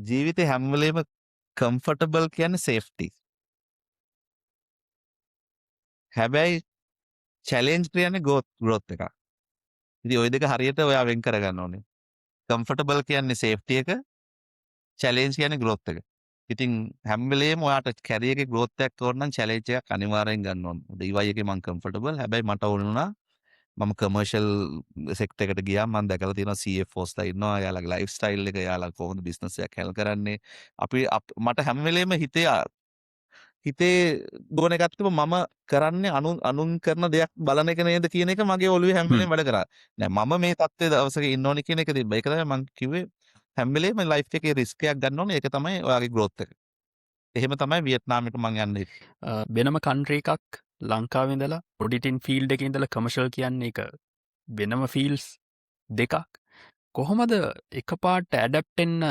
ජීවිතේ හැම වෙලේම කම්ෆර්ටබල් කියන්නේ සේෆ්ටි. හැබැයි චැලෙන්ජ් කියන්නේ ග්‍රෝත් එකක්. ඉතින් ওই දෙක හරියට ඔයා වෙන් කරගන්න ඕනේ. කම්ෆර්ටබල් කියන්නේ සේෆ්ටි එක, චැලෙන්ජ් කියන්නේ ග්‍රෝත් එක. ඉතින් හැම වෙලේම ඔයාට කැරියර් එකේ growth එකක් ඕන නම් challenge එකක් අනිවාර්යෙන් ගන්න ඕන. EY එකේ මම comfortable. හැබැයි මට ඕන වුණා මම කමර්ෂල් සෙක්ටර් එකට ගියා. මම දැකලා තියෙනවා CFOස්ලා ඉන්නවා. එයාලගේ ලයිෆ් ස්ටයිල් එක, එයාලා කොහොමද බිස්නස් එකක් හැල් කරන්නේ. මට හැම වෙලේම හිතේ දුවන එකක් තිබ්බා මම කරන්නේ අනුන් කරන දෙයක් බලන එක නේද කියන එක මගේ ඔළුවේ හැම වෙලේම වැඩ කරා. නෑ මම මේ තත්ත්වයේ දවසක ඉන්න ඕනේ කියන එක තිබ්බා. ඒක තමයි මම කිව්වේ හැම වෙලේම ලයිෆ් එකේ රිස්ක් එකක් ගන්න ඕනේ. ඒක තමයි ඔයාගේ growth එක. එහෙම තමයි වියට්නාමයට මං යන්නේ. වෙනම කන්ට්‍රී එකක් ලංකාවෙඳලා ඔඩිටින් ෆිල්ඩ් එක ඉඳලා කමර්ෂල් කියන්නේ එක වෙනම ෆිල්ස් දෙකක් කොහොමද එකපාරට ඇඩප්ටෙන්න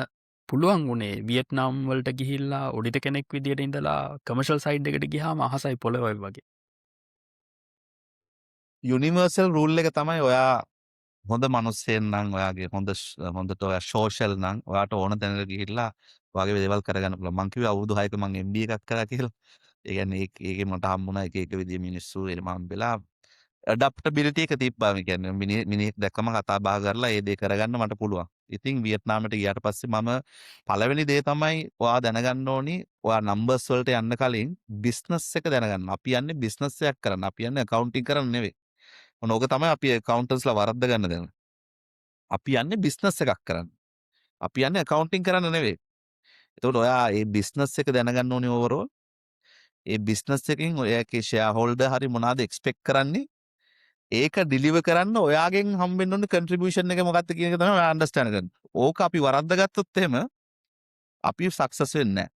පුළුවන් වුණේ වියට්නාම් වලට ගිහිල්ලා ඔඩිට කෙනෙක් විදියට ඉඳලා කමර්ෂල් සයිඩ් එකට ගියාම අහසයි පොළොවයි වගේ. යුනිවර්සල් රූල් එක තමයි ඔයා හොඳ මිනිස්සෙක් නම් ඔයාගේ හොඳට ඔයා සෝෂල් නම් ඔයාට ඕන තැනකට ගිහිල්ලා ඔයාගේ දේවල් කරගන්න පුළුවන්. මං කිව්වේ අවුරුදු 6ක මං MBA එකක් කරා කියලා. ඒ කියන්නේ ඒකේ මට හම්බුණා එක එක විදිහේ මිනිස්සු එනම හම්බෙලා ඇඩැප්ටබිලිටි එක තිබ්බා. මේ කියන්නේ මිනිහෙක් දැක්කම කතා බහ කරලා ඒ දේ කරගන්න මට පුළුවන්. ඉතින් වියට්නාමයට ගියාට පස්සේ මම පළවෙනි දේ තමයි ඔයා දැනගන්න ඕනි ඔයා නම්බර්ස් වලට යන්න කලින් බිස්නස් එක දැනගන්න. අපි යන්නේ බිස්නස් එකක් කරන්න. අපි යන්නේ accounting කරන්න නෙවෙයි. ඕක තමයි අපි accountants ලා වරද්ද ගන්න දැන. අපි යන්නේ බිස්නස් එකක් කරන්න. අපි යන්නේ accounting කරන්න නෙවෙයි. එතකොට ඔයා මේ බිස්නස් එක දැනගන්න ඕනි overall. ඒ බිස්නස් එකෙන් ඔයාගේ ෂෙයා හෝල්ඩර් හරි මොනවාද එක්ස්පෙක්ට් කරන්නේ? ඒක ඩිලිවර් කරන්න ඔයාගෙන් හම්බෙන්න ඕන කන්ට්‍රිබියුෂන් එක මොකක්ද කියන එක තමයි ඔයා අන්ඩර්ස්ටෑන්ඩ් කරගන්න. ඕක අපි වරද්දාගත්තොත් එහෙම අපි සක්සස් වෙන්නේ නැහැ.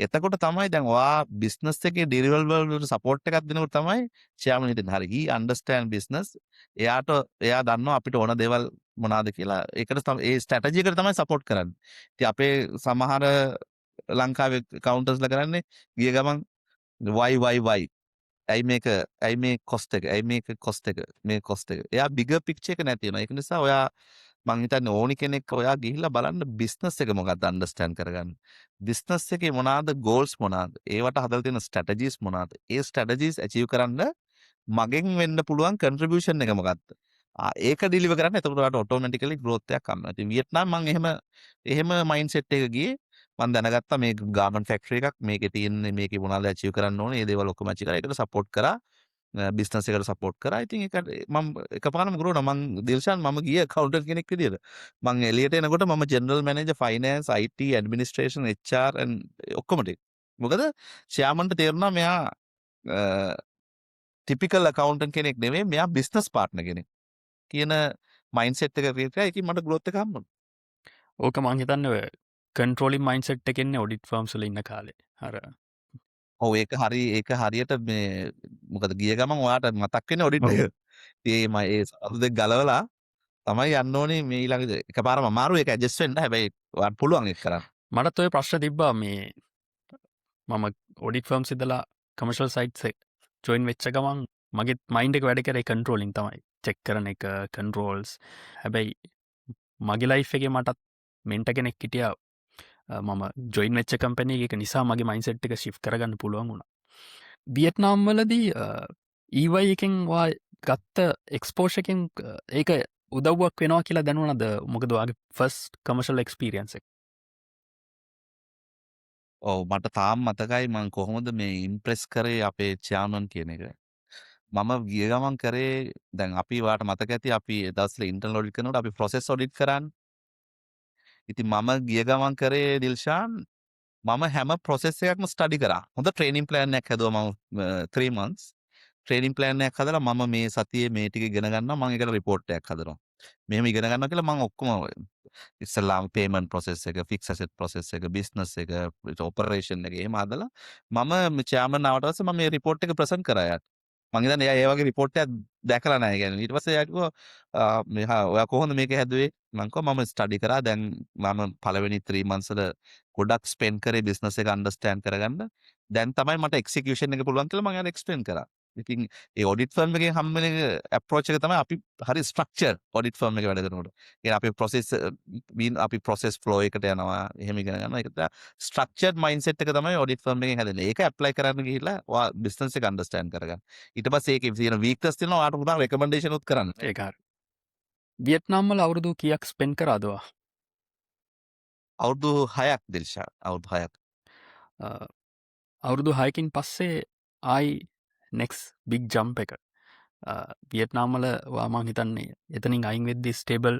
එතකොට තමයි දැන් ඔයා බිස්නස් එකේ ඩිලිවරබල් වලට සපෝට් එකක් දෙනකොට තමයි chairman හිතන්නේ හරි he understand business. එයා දන්නවා අපිට ඕන දේවල් මොනවාද කියලා. ඒකට ඒ ස්ට්‍රැටජි එකට තමයි සපෝට් කරන්නේ. ඉතින් අපේ සමහර ලංකාවේ කවුන්ටර්ස්ලා කරන්නේ ගිය ගමන් why ඇයි මේ කොස්ට් එක මේ කොස්ට් එක එයා බිගර් පික්චර් එක නැති වෙනවා. ඒක නිසා ඔයා මං හිතන්නේ ඕනි කෙනෙක් ඔයා ගිහිල්ලා බලන්න බිස්නස් එක මොකක්ද අන්ඩර්ස්ටෑන්ඩ් කරගන්න. බිස්නස් එකේ මොනවාද ගෝල්ස් මොනවාද? ඒවට හදලා තියෙන ස්ට්‍රැටජිස් මොනවාද? ඒ ස්ට්‍රැටජිස් ඇචීව් කරන්න මගෙන් වෙන්න පුළුවන් කන්ට්‍රිබියුෂන් එක මොකක්ද? ඒක ඩිලිවර් කරන්න. එතකොට ඔයාලට ඔටෝමැටිකලි growth එකක් ගන්නවා. ඉතින් වියට්නාම් මං එහෙම මයින්ඩ්සෙට් එක ගියේ මම දැනගත්තා මේ ගාමන්ට් ෆැක්ටරි එකක් මේකේ තියෙන්නේ මේකේ මොනවාද ඇචීව් කරන්න ඕනේ ඒ දේවල් ඔක්කොම ඇචීව් කරා ඒකට සපෝට් කරා බිස්නස් එකට සපෝට් කරා ඉතින් ඒක මම එකපාරම ගුරුවරයා මම දිල්ෂාන් මම ගියේ අකවුන්ටන්ට් කෙනෙක් විදියට මම එළියට එනකොට මම general manager finance IT administration HR ඔක්කොම ටික මොකද ෂයාමන්ට තේරුණා මෙයා ටිපිකල් අකවුන්ටන්ට් කෙනෙක් නෙවෙයි මෙයා බිස්නස් පාර්ට්නර් කෙනෙක් කියන මයින්ඩ්සෙට් එක ක්‍රියේට් කරා ඒකෙන් මට growth එක හම්බුණා ඕක මං හිතන්නේ කන්ට්‍රෝලින් මයින්ඩ්සෙට් එකක් එන්නේ ඔඩිට් ෆර්ම්ස් වල ඉන්න කාලේ. අර ඔව් ඒක හරියට මේ මොකද ගිය ගමන් ඔයාට මතක් වෙන්නේ ඔඩිට් එක. ඉතින් ඒ සතු දෙක ගලවලා තමයි යන්න ඕනේ මේ ඊළඟ එකපාරම අමාරු ඒක ඇඩ්ජස්ට් වෙන්න. හැබැයි ඔයාට පුළුවන් ඒක කරන්න. මටත් ඔය ප්‍රශ්න තිබ්බා මේ මම ඔඩිට් ෆර්ම්ස් ඉඳලා කමර්ෂල් සයිට්ස් එක ජොයින් වෙච්ච ගමන් මගේ මයින්ඩ් එක වැඩ කරේ කන්ට්‍රෝලින් තමයි. චෙක් කරන එක කන්ට්‍රෝල්ස්. හැබැයි මගේ ලයිෆ් එකේ මටත් මෙන්ට කෙනෙක් හිටියා මම ජොයින් වෙච්ච කම්පැනි එක නිසා මගේ මයින්සෙට් එක ශිෆ් කරගන්න පුළුවන් වුණා. වියට්නාම් වලදී EY එකෙන් වා ගත්ත එක්ස්පෝෂර් එකෙන් ඒක උදව්වක් වෙනවා කියලා දැනුණාද? මොකද ඔයාගේ ෆස්ට් කමර්ෂල් එක්ස්පීරියන්ස් එක? ඔව් මට තාම මතකයි මම කොහොමද මේ ඉම්ප්‍රෙස් කරේ අපේ චෑර්මන් කියන එක. මම ගිය ගමන් කරේ දැන් අපි ඔයාලට මතක ඇති අපි ඒ දවස්වල ඉන්ටර්නල් ඔඩිට් කරනකොට අපි ප්‍රොසෙස් ඔඩිට් කරන්නේ. ඉතින් මම ගිය ගමන් කරේ දිල්ෂාන් මම හැම ප්‍රොසෙස් එකක්ම ස්ටඩි කරා. හොඳ ට්‍රේනින් ප්ලෑන් එකක් හැදුවා මම 3 months. ට්‍රේනින් ප්ලෑන් එකක් හදලා මම මේ සතියේ මේ ටික ඉගෙන ගන්නවා මම ඒකට රිපෝට් එකක් හදනවා. මෙහෙම ඉගෙන ගන්නවා කියලා මම ඔක්කොම ඉස්සල්ලාම පේමන්ට් ප්‍රොසෙස් එක, ෆික්ස් ඇසෙට් ප්‍රොසෙස් එක, බිස්නස් එක, ඔපරේෂන් එක එහෙම හදලා මම චෙයාර්මන් ආවට පස්සේ මම මේ රිපෝට් එක ප්‍රසන්ට් කරා යාට. මං හිතන්නේ එයා ඒ වගේ රිපෝට් එකක් දැකලා නැහැ කියන්නේ. ඊට පස්සේ එයා කිව්වා ඔයා කොහොමද මේක හැදුවේ? මං කිව්වා මම ස්ටඩි කරා. දැන් මම පළවෙනි 3 months වල ගොඩක් ස්පෙන්ඩ් කරේ බිස්නස් එක අන්ඩර්ස්ටෑන්ඩ් කරගන්න. දැන් තමයි මට එක්සිකියුෂන් එක පුළුවන් කියලා මම යාට එක්ස්ප්ලেইন කරා. ඉතින් ඒ ඔඩිට් ෆර්ම් එකෙන් හම්බෙන අප්‍රෝච් එක තමයි අපි හරි ස්ට්‍රක්චර් ඔඩිට් ෆර්ම් එක වැඩ කරනකොට. ඒ අපි ප්‍රොසෙස් ෆ්ලෝ එකට යනවා. එහෙම ඉගෙන ගන්නවා. ඒක තමයි ස්ට්‍රක්චර්ඩ් මයින්ඩ්සෙට් එක තමයි ඔඩිට් ෆර්ම් එකෙන් හැදෙන්නේ. ඒක ඇප්ලයි කරන්න ගිහිල්ලා ඔයා බිස්නස් එක අන්ඩර්ස්ටෑන්ඩ් කරගන්න. ඊට පස්සේ ඒකේ තියෙන වීක්නස් තියෙනවා ඔයාට පුළුවන් රෙකමෙන්ඩේෂන් උත් කරන්න. ඒක හරි. වියට්නාම් වල අවුරුදු කීයක් ස්පෙන්ඩ් කරාද ඔයා? අවුරුදු 6ක් දිල්ෂා අවුරුදු 6ක්. අවුරුදු 6කින් පස්සේ ආයි නෙක්ස් බිග් ජම්ප් එක වියට්නාම් වල මං හිතන්නේ එතනින් අයින් වෙද්දි ස්ටේබල්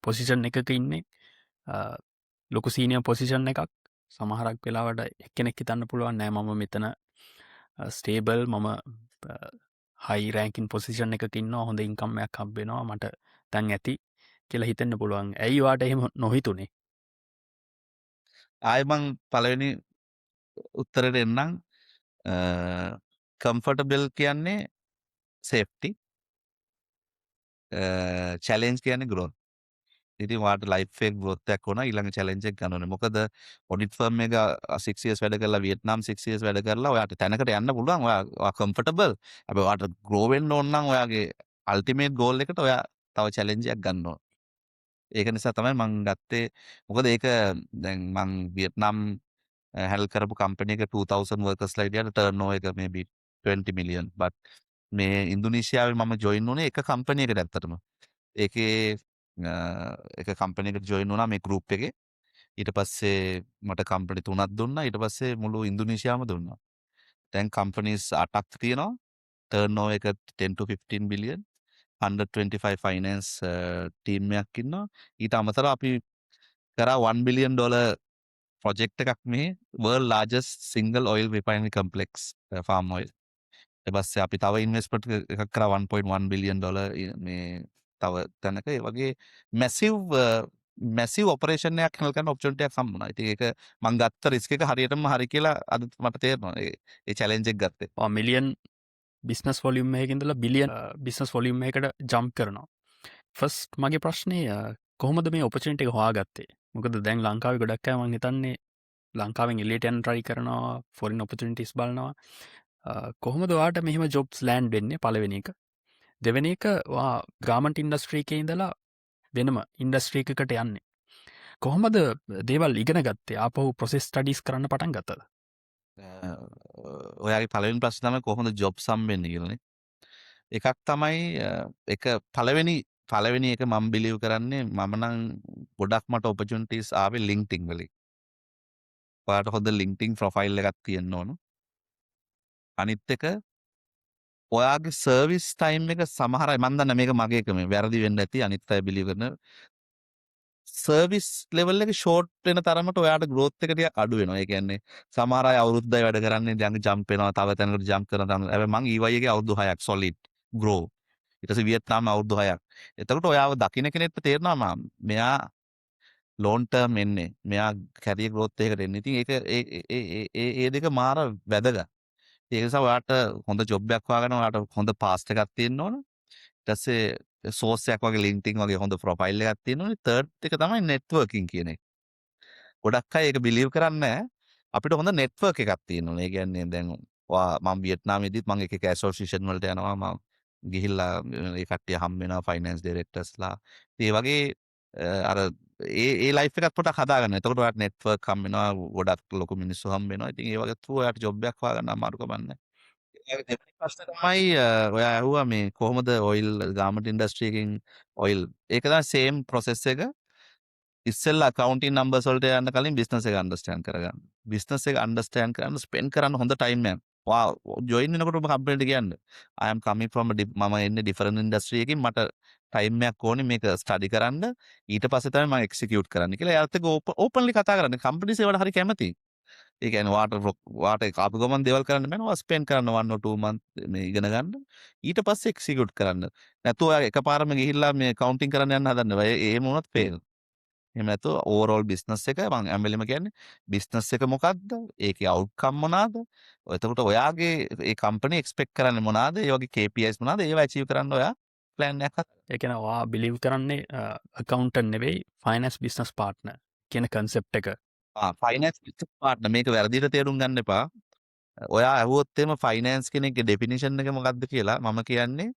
පොසිෂන් එකක ඉන්නේ ලොකු සීනියර් පොසිෂන් එකක් සමහරක් වෙලාවට එක්කෙනෙක් හිතන්න පුළුවන් නෑ මම මෙතන ස්ටේබල් මම හයි රෑන්කින් පොසිෂන් එකක ඉන්නවා හොඳ ඉන්කම් එකක් හම්බ වෙනවා මට දැන් ඇති කියලා හිතෙන්න පුළුවන්. ඇයි වාට එහෙම නොහිතුනේ? ආයෙ මං පළවෙනි උත්තරෙට එන්නම්. කම්ෆර්ටබල් කියන්නේ සේෆ්ටි. චැලෙන්ජ් කියන්නේ growth. ඉතින් ඔයාට ලයිෆ් එකේ growth එකක් ඕන ඊළඟ challenge එක ගන්න ඕනේ. මොකද ඔඩිට් ෆර්ම් එක 6 years වැඩ කරලා වියට්නාම් 6 years වැඩ කරලා ඔයාට තැනකට යන්න පුළුවන්. ඔයා කම්ෆර්ටබල්. හැබැයි ඔයාට grow වෙන්න ඕන නම් ඔයාගේ ultimate goal එකට ඔයා තව challenge එකක් ගන්න ඕන. ඒක නිසා තමයි මං ගත්තේ. මොකද ඒක දැන් මං වියට්නාම් හැල් කරපු කම්පැනි එක 2000 workersලා හිටියට turnover එක maybe 20 million. but මේ ඉන්දුනීසියාවේ මම join වුණේ එක කම්පැනි එකට ඇත්තටම. ඒකේ එක කම්පැනි එකට join වුණා මේ group එකේ. ඊට පස්සේ මට කම්පැනි 3ක් දුන්නා. ඊට පස්සේ මුළු ඉන්දුනීසියාවම දුන්නා. දැන් කම්පැනිස් 8ක් තියෙනවා. turnover එක 10 to 15 billion. 125 ෆයිනන්ස් ටීම් එකක් ඉන්නවා. ඊට අමතරව අපි කරා $1 billion ප්‍රොජෙක්ට් එකක් මේ world largest single oil refinery complex farm oil. ඊට පස්සේ අපි තව ඉන්වෙස්ට්මන්ට් එකක් කරා $1.1 billion මේ තව තැනක ඒ වගේ මැසිව් ඔපරේෂන් එකක් හැන්ඩල් කරන්න ඔපචුනිටි එකක් හම්බුණා. ඉතින් ඒක මම ගත්ත රිස්ක් එක හරියටම හරි කියලා අද මට තේරෙනවා. ඒ චැලෙන්ජ් එක ගත්තේ. මිලියන් බිස්නස් වොලියුම් එකකින් ඉඳලා බිලියන් බිස්නස් වොලියුම් එකකට ජම්ප් කරනවා. ෆස්ට් මගේ ප්‍රශ්නේ කොහොමද මේ ඔපචුනිටි එක හොයාගත්තේ? මොකද දැන් ලංකාවේ ගොඩක් අය මං හිතන්නේ ලංකාවෙන් එලියට යන්න try කරනවා, ෆොරින් ඔපචුනිටිස් බලනවා. කොහොමද ඔයාට මෙහෙම ජොබ්ස් ලෑන්ඩ් වෙන්නේ? පළවෙනි එක. දෙවෙනි එක ඔයා ගාමන්ට් ඉන්ඩස්ට්‍රි එකේ ඉඳලා වෙනම ඉන්ඩස්ට්‍රි එකකට යන්නේ. කොහොමද දේවල් ඉගෙන ගත්තේ? ආපහු ප්‍රොසෙස් ස්ටඩීස් කරන්න පටන් ගත්තද? ඔයාගේ පළවෙනි ප්‍රශ්නේ තමයි කොහොමද ජොබ්ස් හම්බෙන්නේ කියලානේ. එකක් තමයි එක පළවෙනි එක මම බිලීව් කරන්නේ මම නම් ගොඩක් මට ඔපචුනිටිස් ආවේ LinkedIn වලින්. ඔයාට හොඳ LinkedIn ප්‍රොෆයිල් එකක් තියෙන්න ඕන. අනිත් එක ඔයාගේ සර්විස් ටයිම් එක සමහර අය මම දන්නා මේක මගේ එකම වැරදි වෙන්න ඇති අනිත් අය බිලීව් කරන සර්විස් ලෙවල් එක ෂෝට් වෙන තරමට ඔයාට growth එක ටිකක් අඩු වෙනවා. ඒ කියන්නේ සමහර අය අවුරුද්දයි වැඩ කරන්නේ දැන් ජම්ප් වෙනවා තව තැනකට ජම්ප් කරනවා. හැබැයි මං EY එකේ අවුරුදු 6ක් solid grow. ඊට පස්සේ වියට්නාම් අවුරුදු 6ක්. එතකොට ඔයාව දකින්න කෙනෙක්ට තේරෙනවා මෙයා ලෝන් ටර්ම් එන්නේ. මෙයා කැරියර් growth එකකට එන්නේ. ඉතින් ඒක ඒ දෙක මාර වැදගත්. ඒ නිසා ඔයාට හොඳ ජොබ් එකක් හොයාගන්න ඔයාට හොඳ පාස්ට් එකක් තියෙන්න ඕන. ඊට පස්සේ සෝස් එකක් වගේ LinkedIn වගේ හොඳ ප්‍රොෆයිල් එකක් තියෙන්න ඕනේ. තර්ඩ් එක තමයි නෙට්වර්කින් කියන එක. ගොඩක් අය ඒක බිලීව් කරන්නේ නැහැ. අපිට හොඳ නෙට්වර්ක් එකක් තියෙන්න ඕනේ. ඒ කියන්නේ දැන් මම වියට්නාමේදීත් මම එක ඇසෝසියේෂන් වලට යනවා. මම ගිහිල්ලා ඒ කට්ටිය හම්බ වෙනවා ෆයිනෑන්ස් ඩිරෙක්ටර්ස්ලා. ඒ වගේ අර ඒ ලයිෆ් එකත් පොඩක් හදාගන්න. එතකොට ඔයාට නෙට්වර්ක් හම්බ වෙනවා. ගොඩක් ලොකු මිනිස්සු හම්බ වෙනවා. ඉතින් ඒ වගේ through ඔයාට ජොබ් එකක් හොයාගන්න අමාරුකමක් නැහැ. දෙවෙනි ප්‍රශ්නේ තමයි ඔයා ඇහුවා මේ කොහොමද ඔයිල් ගාමන්ට් ඉන්ඩස්ට්‍රි එකකින් ඔයිල් ඒක තමයි සේම් ප්‍රොසෙස් එක. ඉස්සෙල්ලා accounting numbers වලට යන්න කලින් business එක understand කරගන්න. business එක understand කරන්න spend කරන්න හොඳ time එකක්. ජොයින් වෙනකොටම කම්පැනිට කියන්න. I am coming from මම එන්නේ different industry එකකින් මට time එකක් ඕනේ මේක study කරන්න. ඊට පස්සේ තමයි මම execute කරන්න කියලා එයාත් එක්ක openly කතා කරන්න. companies ඒවට හරි කැමතියි. ඒ කියන්නේ වාට ආපු ගමන් දේවල් කරන්න බෑ නෝ ස්පෙන්ඩ් කරන්න 1 or 2 month මේ ඉගෙන ගන්න. ඊට පස්සේ එක්සිකියුට් කරන්න. නැතුව ඔයා එකපාරම ගිහිල්ලා මේ කවුන්ටින් කරන්න යන්න හදන්න බෑ. එහෙම වුණොත් ෆේල්. එහෙම නැතුව ඕවරෝල් බිස්නස් එක මම හැම වෙලෙම කියන්නේ බිස්නස් එක මොකක්ද? ඒකේ අවුට්කම් මොනවාද? එතකොට ඔයාගේ ඒ කම්පැනි එක්ස්පෙක්ට් කරන්නේ මොනවාද? ඒ වගේ KPIs මොනවාද? ඒවා අචීව් කරන්න ඔයා ප්ලෑන් එකක් හදන්න. ඒ කියන්නේ ඔයා බිලීව් කරන්නේ අකවුන්ටන්ට් නෙවෙයි ෆයිනෑන්ස් බිස්නස් පාර්ට්නර් කියන කන්සෙප්ට් එක. ෆයිනෑන්ස් බිස්නස් පාර්ට්නර් මේක වැරදිට තේරුම් ගන්න එපා. ඔයා ඇහුවොත් එහෙම ෆයිනෑන්ස් කෙනෙක්ගේ ඩෙෆිනිෂන් එක මොකක්ද කියලා මම කියන්නේ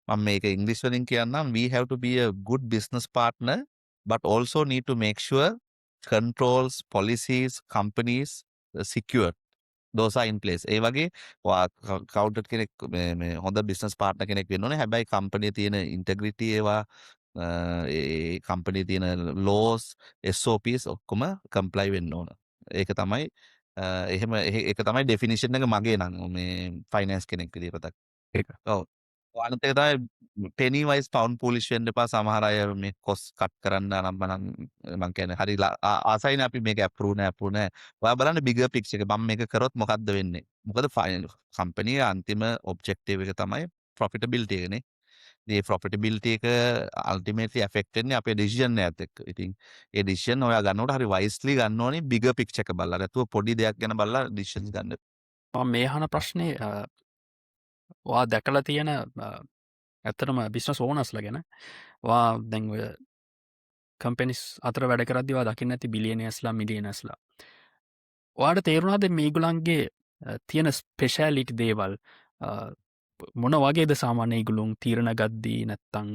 මම මේක ඉංග්‍රීසි වලින් කියන්නම් we have to be a good business partner but also need to make sure controls policies companies secure those are in place ඒ වගේ කවුන්ටර් කෙනෙක් මේ හොඳ බිස්නස් පාර්ට්නර් කෙනෙක් වෙන්න ඕනේ හැබැයි කම්පැනි තියෙන ඉන්ටෙග්‍රිටි ඒවා ඒ කම්පැනි තියෙන laws SOPs ඔක්කොම කම්ප්ලයි වෙන්න ඕන ඒක තමයි එහෙම ඒක තමයි ඩෙෆිනිෂන් එක මගේ නම් මේ ෆයිනෑන්ස් කෙනෙක් විදිහට මතක්. ඒක. ඔව්. අනිත් එක තමයි පෙනි වයිස් පවුන්ඩ් පූලිෂ් වෙන්න එපා. සමහර අය මේ කොස් කට් කරන්න අනම්මනම් මං කියන්නේ හරි ආසයිනේ අපි මේක ඇප්‍රූව් නෑ. ඔයා බලන්න බිගර් පික්චර් එක. මම මේක කරොත් මොකද්ද වෙන්නේ? මොකද කම්පැනි අන්තිම ඔබ්ජෙක්ටිව් එක තමයි ප්‍රොෆිටබිලිටි එකනේ. ඒ ප්‍රොෆිටබිලිටි එක අල්ටිමේට්ලි ඇෆෙක්ට් වෙන්නේ අපේ ඩිසිෂන් එකත් එක්ක. ඉතින් ඒ ඩිසිෂන් ඔයා ගන්නකොට හරි වයිස්ලි ගන්න ඕනේ බිගර් පික්චර් එක බලලා. නැතුව පොඩි දෙයක් ගැන බලලා ඩිසිෂන්ස් ගන්න. මම මේ අහන ප්‍රශ්නේ ඔයා දැකලා තියෙන ඇත්තටම බිස්නස් ඕනර්ස්ලා ගැන. ඔයා දැන් ඔය කම්පැනිස් අතර වැඩ කරද්දී ඔයා දකින්න ඇති බිලියනර්ස්ලා මිලියනර්ස්ලා. ඔයාට තේරුණාද මේගොල්ලන්ගේ තියෙන ස්පෙෂාලිටි දේවල් මොන වගේද සාමාන්‍ය ඒගොල්ලොන් තීරණ ගද්දී නැත්තම්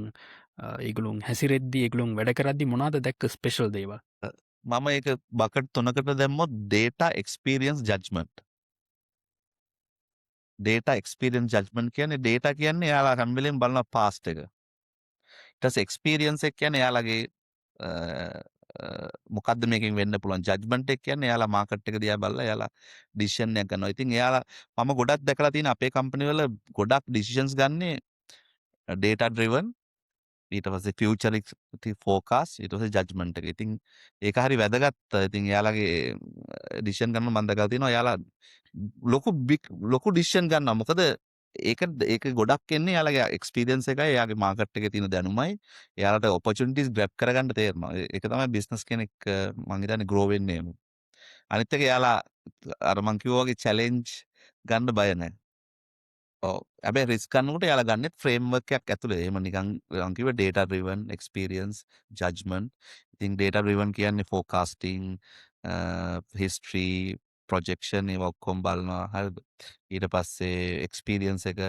ඒගොල්ලොන් හැසිරෙද්දී ඒගොල්ලොන් වැඩ කරද්දී මොනවාද දැක්ක ස්පෙෂල් දේවල්? මම ඒක බකට් 3කට දැම්මොත් data experience judgment. data experience judgment කියන්නේ data කියන්නේ එයාලා හැම වෙලෙම බලන past එක. ඊට පස්සේ experience එක කියන්නේ එයාලගේ මොකද්ද මේකෙන් වෙන්න පුළුවන් judgment එක කියන්නේ එයාලා මාකට් එක දිහා බලලා එයාලා decision එකක් ගන්නවා. ඉතින් එයාලා මම ගොඩක් දැකලා තියෙන අපේ කම්පැනි වල ගොඩක් decisions ගන්නේ data driven ඊට පස්සේ ෆියුචරිස්ටික් ෆෝකාස් ඊට පස්සේ ජජ්මන්ට් එක. ඉතින් ඒක හරි වැදගත්. ඉතින් එයාලගේ ඩිසිෂන් ගන්න මම දැකලා තියෙනවා එයාලා ලොකු ඩිසිෂන් ගන්නවා. මොකද ඒක ගොඩක් එන්නේ එයාලගේ එක්ස්පීරියන්ස් එකයි එයාගේ මාකට් එකේ තියෙන දැනුමයි. එයාලට ඔපචුනිටිස් ග්‍රැබ් කරගන්න තේරෙනවා. ඒක තමයි බිස්නස් කෙනෙක් මම හිතන්නේ ග්‍රෝ වෙන්නේ. අනිත් එක එයාලා අර මං කිව්වා වගේ චැලෙන්ජ් ගන්න බය නැහැ. ඔව්. හැබැයි රිස්ක් ගන්නකොට එයාලා ගන්නෙත් ෆ්‍රේම්වර්ක් එකක් ඇතුලේ. එහෙම නිකන් මං කිව්වේ data driven experience judgment. ඉතින් data driven කියන්නේ forecasting, history, projection ඒවා ඔක්කොම බලනවා. හරිද? ඊට පස්සේ experience එක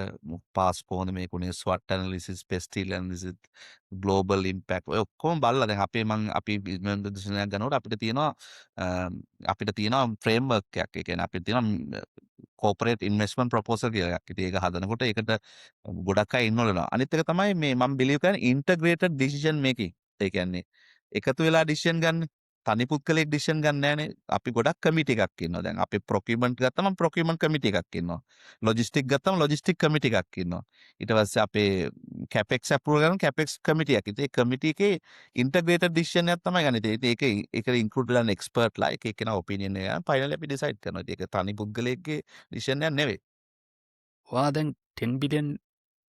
past කොහොමද මේක උනේ SWOT analysis, pest analysis, global impact ඔය ඔක්කොම බලලා දැන් අපි decision ගන්නකොට අපිට තියෙනවා ෆ්‍රේම්වර්ක් එකක්. ඒ කියන්නේ අපිට තියෙනවා කෝපරේට් ඉන්වෙස්ට්මන්ට් ප්‍රොපෝසල් කියලා එකක්. ඉතින් ඒක හදනකොට ඒකට ගොඩක් අය ඉන්වෝල්ව් වෙනවා. අනිත් එක තමයි මේ මම බිලීව් කරන්නේ ඉන්ටග්‍රේටඩ් ඩිසිෂන් මේකින්. ඒ කියන්නේ එකතු වෙලා ඩිසිෂන් ගන්න. තනි පුද්ගලෙක් ඩිසිෂන් ගන්න නෑනේ. අපි ගොඩක් කමිටි එකක් ඉන්නවා. දැන් අපි ප්‍රොකියුමන්ට් ගත්තම ප්‍රොකියුමන්ට් කමිටි එකක් ඉන්නවා. ලොජිස්ටික් ගත්තම ලොජිස්ටික් කමිටි එකක් ඉන්නවා. ඊට පස්සේ අපේ කැපෙක්ස් අප්‍රූවල් කරන කැපෙක්ස් කමිටි එකක්. ඉතින් ඒ කමිටි එකේ ඉන්ටග්‍රේටඩ් ඩිසිෂන් එකක් තමයි ගන්න. ඉතින් ඒක ඉන්ක්ලූඩ් වෙලා එක්ස්පර්ට්ලා එක එකනා ඔපිනියන් එක ෆයිනලි අපි ඩිසයිඩ් කරනවා. ඉතින් ඒක තනි පුද්ගලයෙක්ගේ ඩිසිෂන් එකක් නෙවෙයි. ඔයා දැන් 10 billion